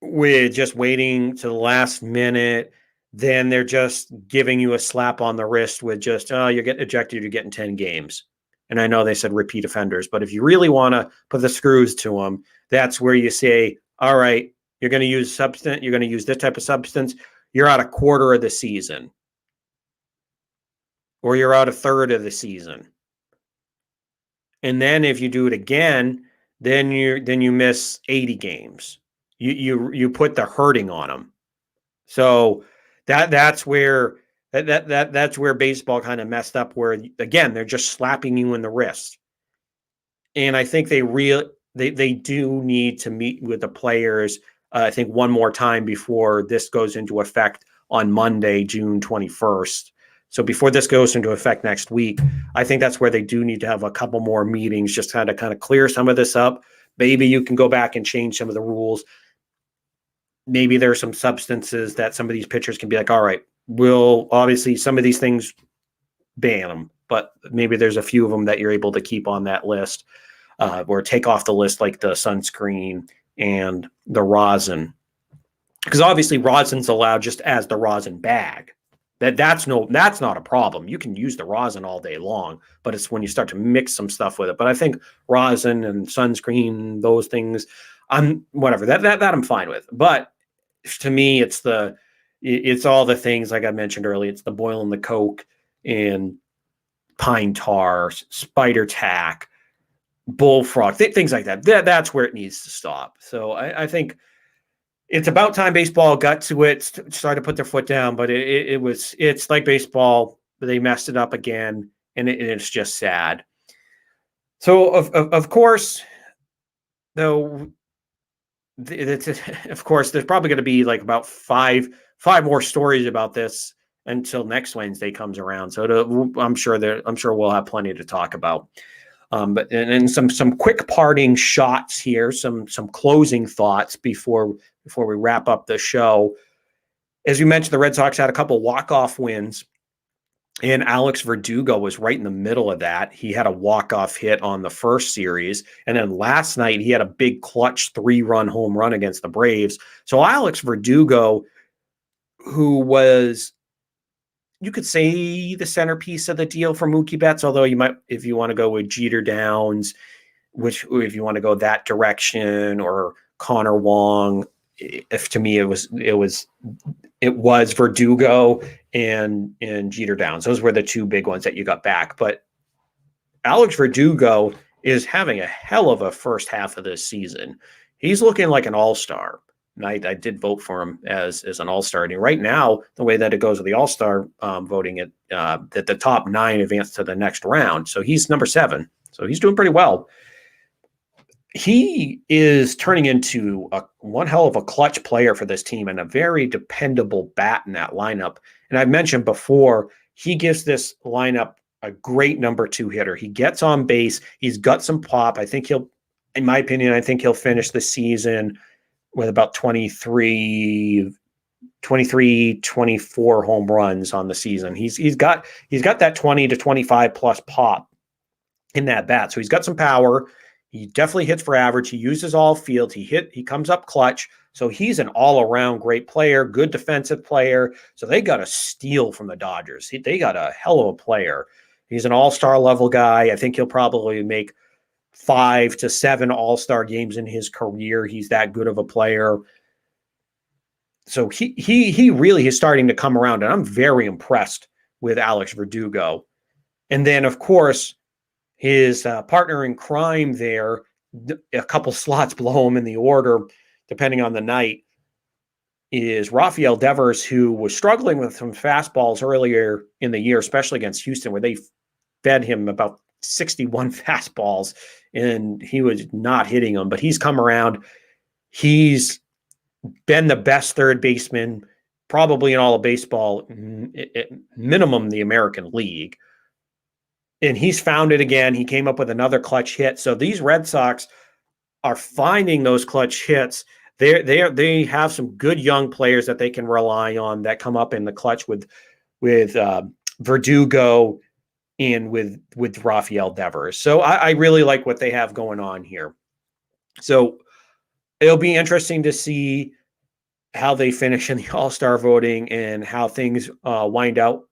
with just waiting to the last minute, then they're just giving you a slap on the wrist with just, oh, you get ejected, you're getting 10 games. And I know they said repeat offenders, but if you really want to put the screws to them, that's where you say, all right, you're going to use substance, you're going to use this type of substance, you're out a quarter of the season. Or you're out a third of the season. And then if you do it again, then you miss 80 games. You put the hurting on them. So that's where that's where baseball kind of messed up, where again they're just slapping you in the wrist. And I think they do need to meet with the players, I think, one more time before this goes into effect on Monday, June 21st. So before this goes into effect next week, I think that's where they do need to have a couple more meetings, just kind of clear some of this up. Maybe you can go back and change some of the rules. Maybe there are some substances that some of these pitchers can be like, all right, we'll obviously some of these things ban them, but maybe there's a few of them that you're able to keep on that list, or take off the list, like the sunscreen and the rosin. Because obviously rosin's allowed just as the rosin bag. That's not a problem. You can use the rosin all day long, but it's when you start to mix some stuff with it. But I think rosin and sunscreen, those things, whatever, that I'm fine with. But to me, it's all the things like I mentioned earlier. It's the boiling the Coke and pine tar, spider tack, bullfrog, things like that. That's where it needs to stop. So I think it's about time baseball got to it, started to put their foot down, but it's like baseball, they messed it up again, and it's just sad. So of course, though, of course, there's probably going to be like about five more stories about this until next Wednesday comes around. So I'm sure we'll have plenty to talk about. But some quick parting shots here, some closing thoughts before we wrap up the show. As you mentioned, the Red Sox had a couple walk-off wins, and Alex Verdugo was right in the middle of that. He had a walk-off hit on the first series, and then last night he had a big clutch 3-run home run against the Braves. So Alex Verdugo, who was, you could say, the centerpiece of the deal for Mookie Betts, although you might, if you want to go with Jeter Downs, if you want to go that direction, or Connor Wong, if to me it was it was Verdugo and Jeter Downs. Those were the two big ones that you got back. But Alex Verdugo is having a hell of a first half of this season. He's looking like an all-star. And I did vote for him as an all-star. And right now, the way that it goes with the all-star voting, that the top 9 advance to the next round. So he's number 7. So he's doing pretty well. He is turning into one hell of a clutch player for this team and a very dependable bat in that lineup. And I've mentioned before, he gives this lineup a great number 2 hitter. He gets on base. He's got some pop. I think in my opinion, I think he'll finish the season with about 23, 24 home runs on the season. He's got that 20 to 25 plus pop in that bat. So he's got some power. He definitely hits for average. He uses all field. He comes up clutch. So he's an all-around great player, good defensive player. So they got a steal from the Dodgers. They got a hell of a player. He's an all-star level guy. I think he'll probably make 5 to 7 all-star games in his career. He's that good of a player. So he really is starting to come around, and I'm very impressed with Alex Verdugo. And then, of course, his partner in crime there, a couple slots below him in the order, depending on the night, is Rafael Devers, who was struggling with some fastballs earlier in the year, especially against Houston, where they fed him about 61 fastballs, and he was not hitting them. But he's come around. He's been the best third baseman probably in all of baseball, at minimum the American League. And he's found it again. He came up with another clutch hit. So these Red Sox are finding those clutch hits. They have some good young players that they can rely on that come up in the clutch with Verdugo and with Rafael Devers. So I really like what they have going on here. So it'll be interesting to see how they finish in the All-Star voting and how things wind up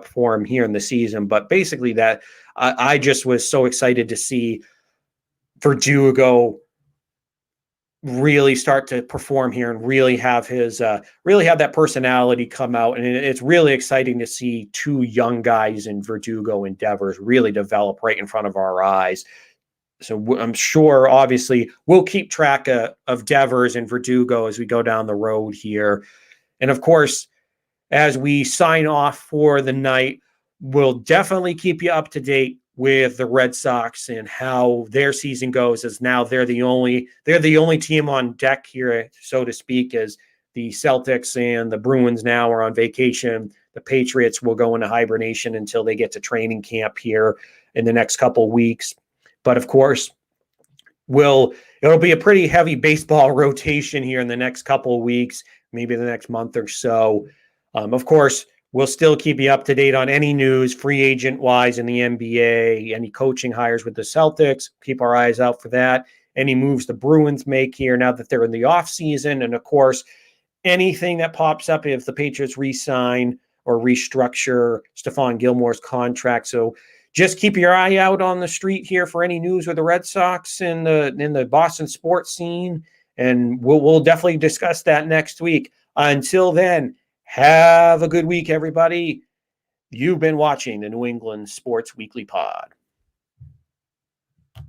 for him here in the season. But basically that I just was so excited to see Verdugo really start to perform here and really have really have that personality come out. And it's really exciting to see 2 young guys in Verdugo and Devers really develop right in front of our eyes. So I'm sure, obviously, we'll keep track of Devers and Verdugo as we go down the road here. And of course, as we sign off for the night, we'll definitely keep you up to date with the Red Sox and how their season goes, as now they're the only team on deck here, so to speak, as the Celtics and the Bruins now are on vacation. The Patriots will go into hibernation until they get to training camp here in the next couple weeks. But of course, it'll be a pretty heavy baseball rotation here in the next couple of weeks, maybe the next month or so. Of course, we'll still keep you up to date on any news, free agent-wise in the NBA, any coaching hires with the Celtics. Keep our eyes out for that. Any moves the Bruins make here now that they're in the offseason. And, of course, anything that pops up if the Patriots re-sign or restructure Stephon Gilmore's contract. So just keep your eye out on the street here for any news with the Red Sox in the Boston sports scene. And we'll definitely discuss that next week. Until then, have a good week, everybody. You've been watching the New England Sports Weekly Pod.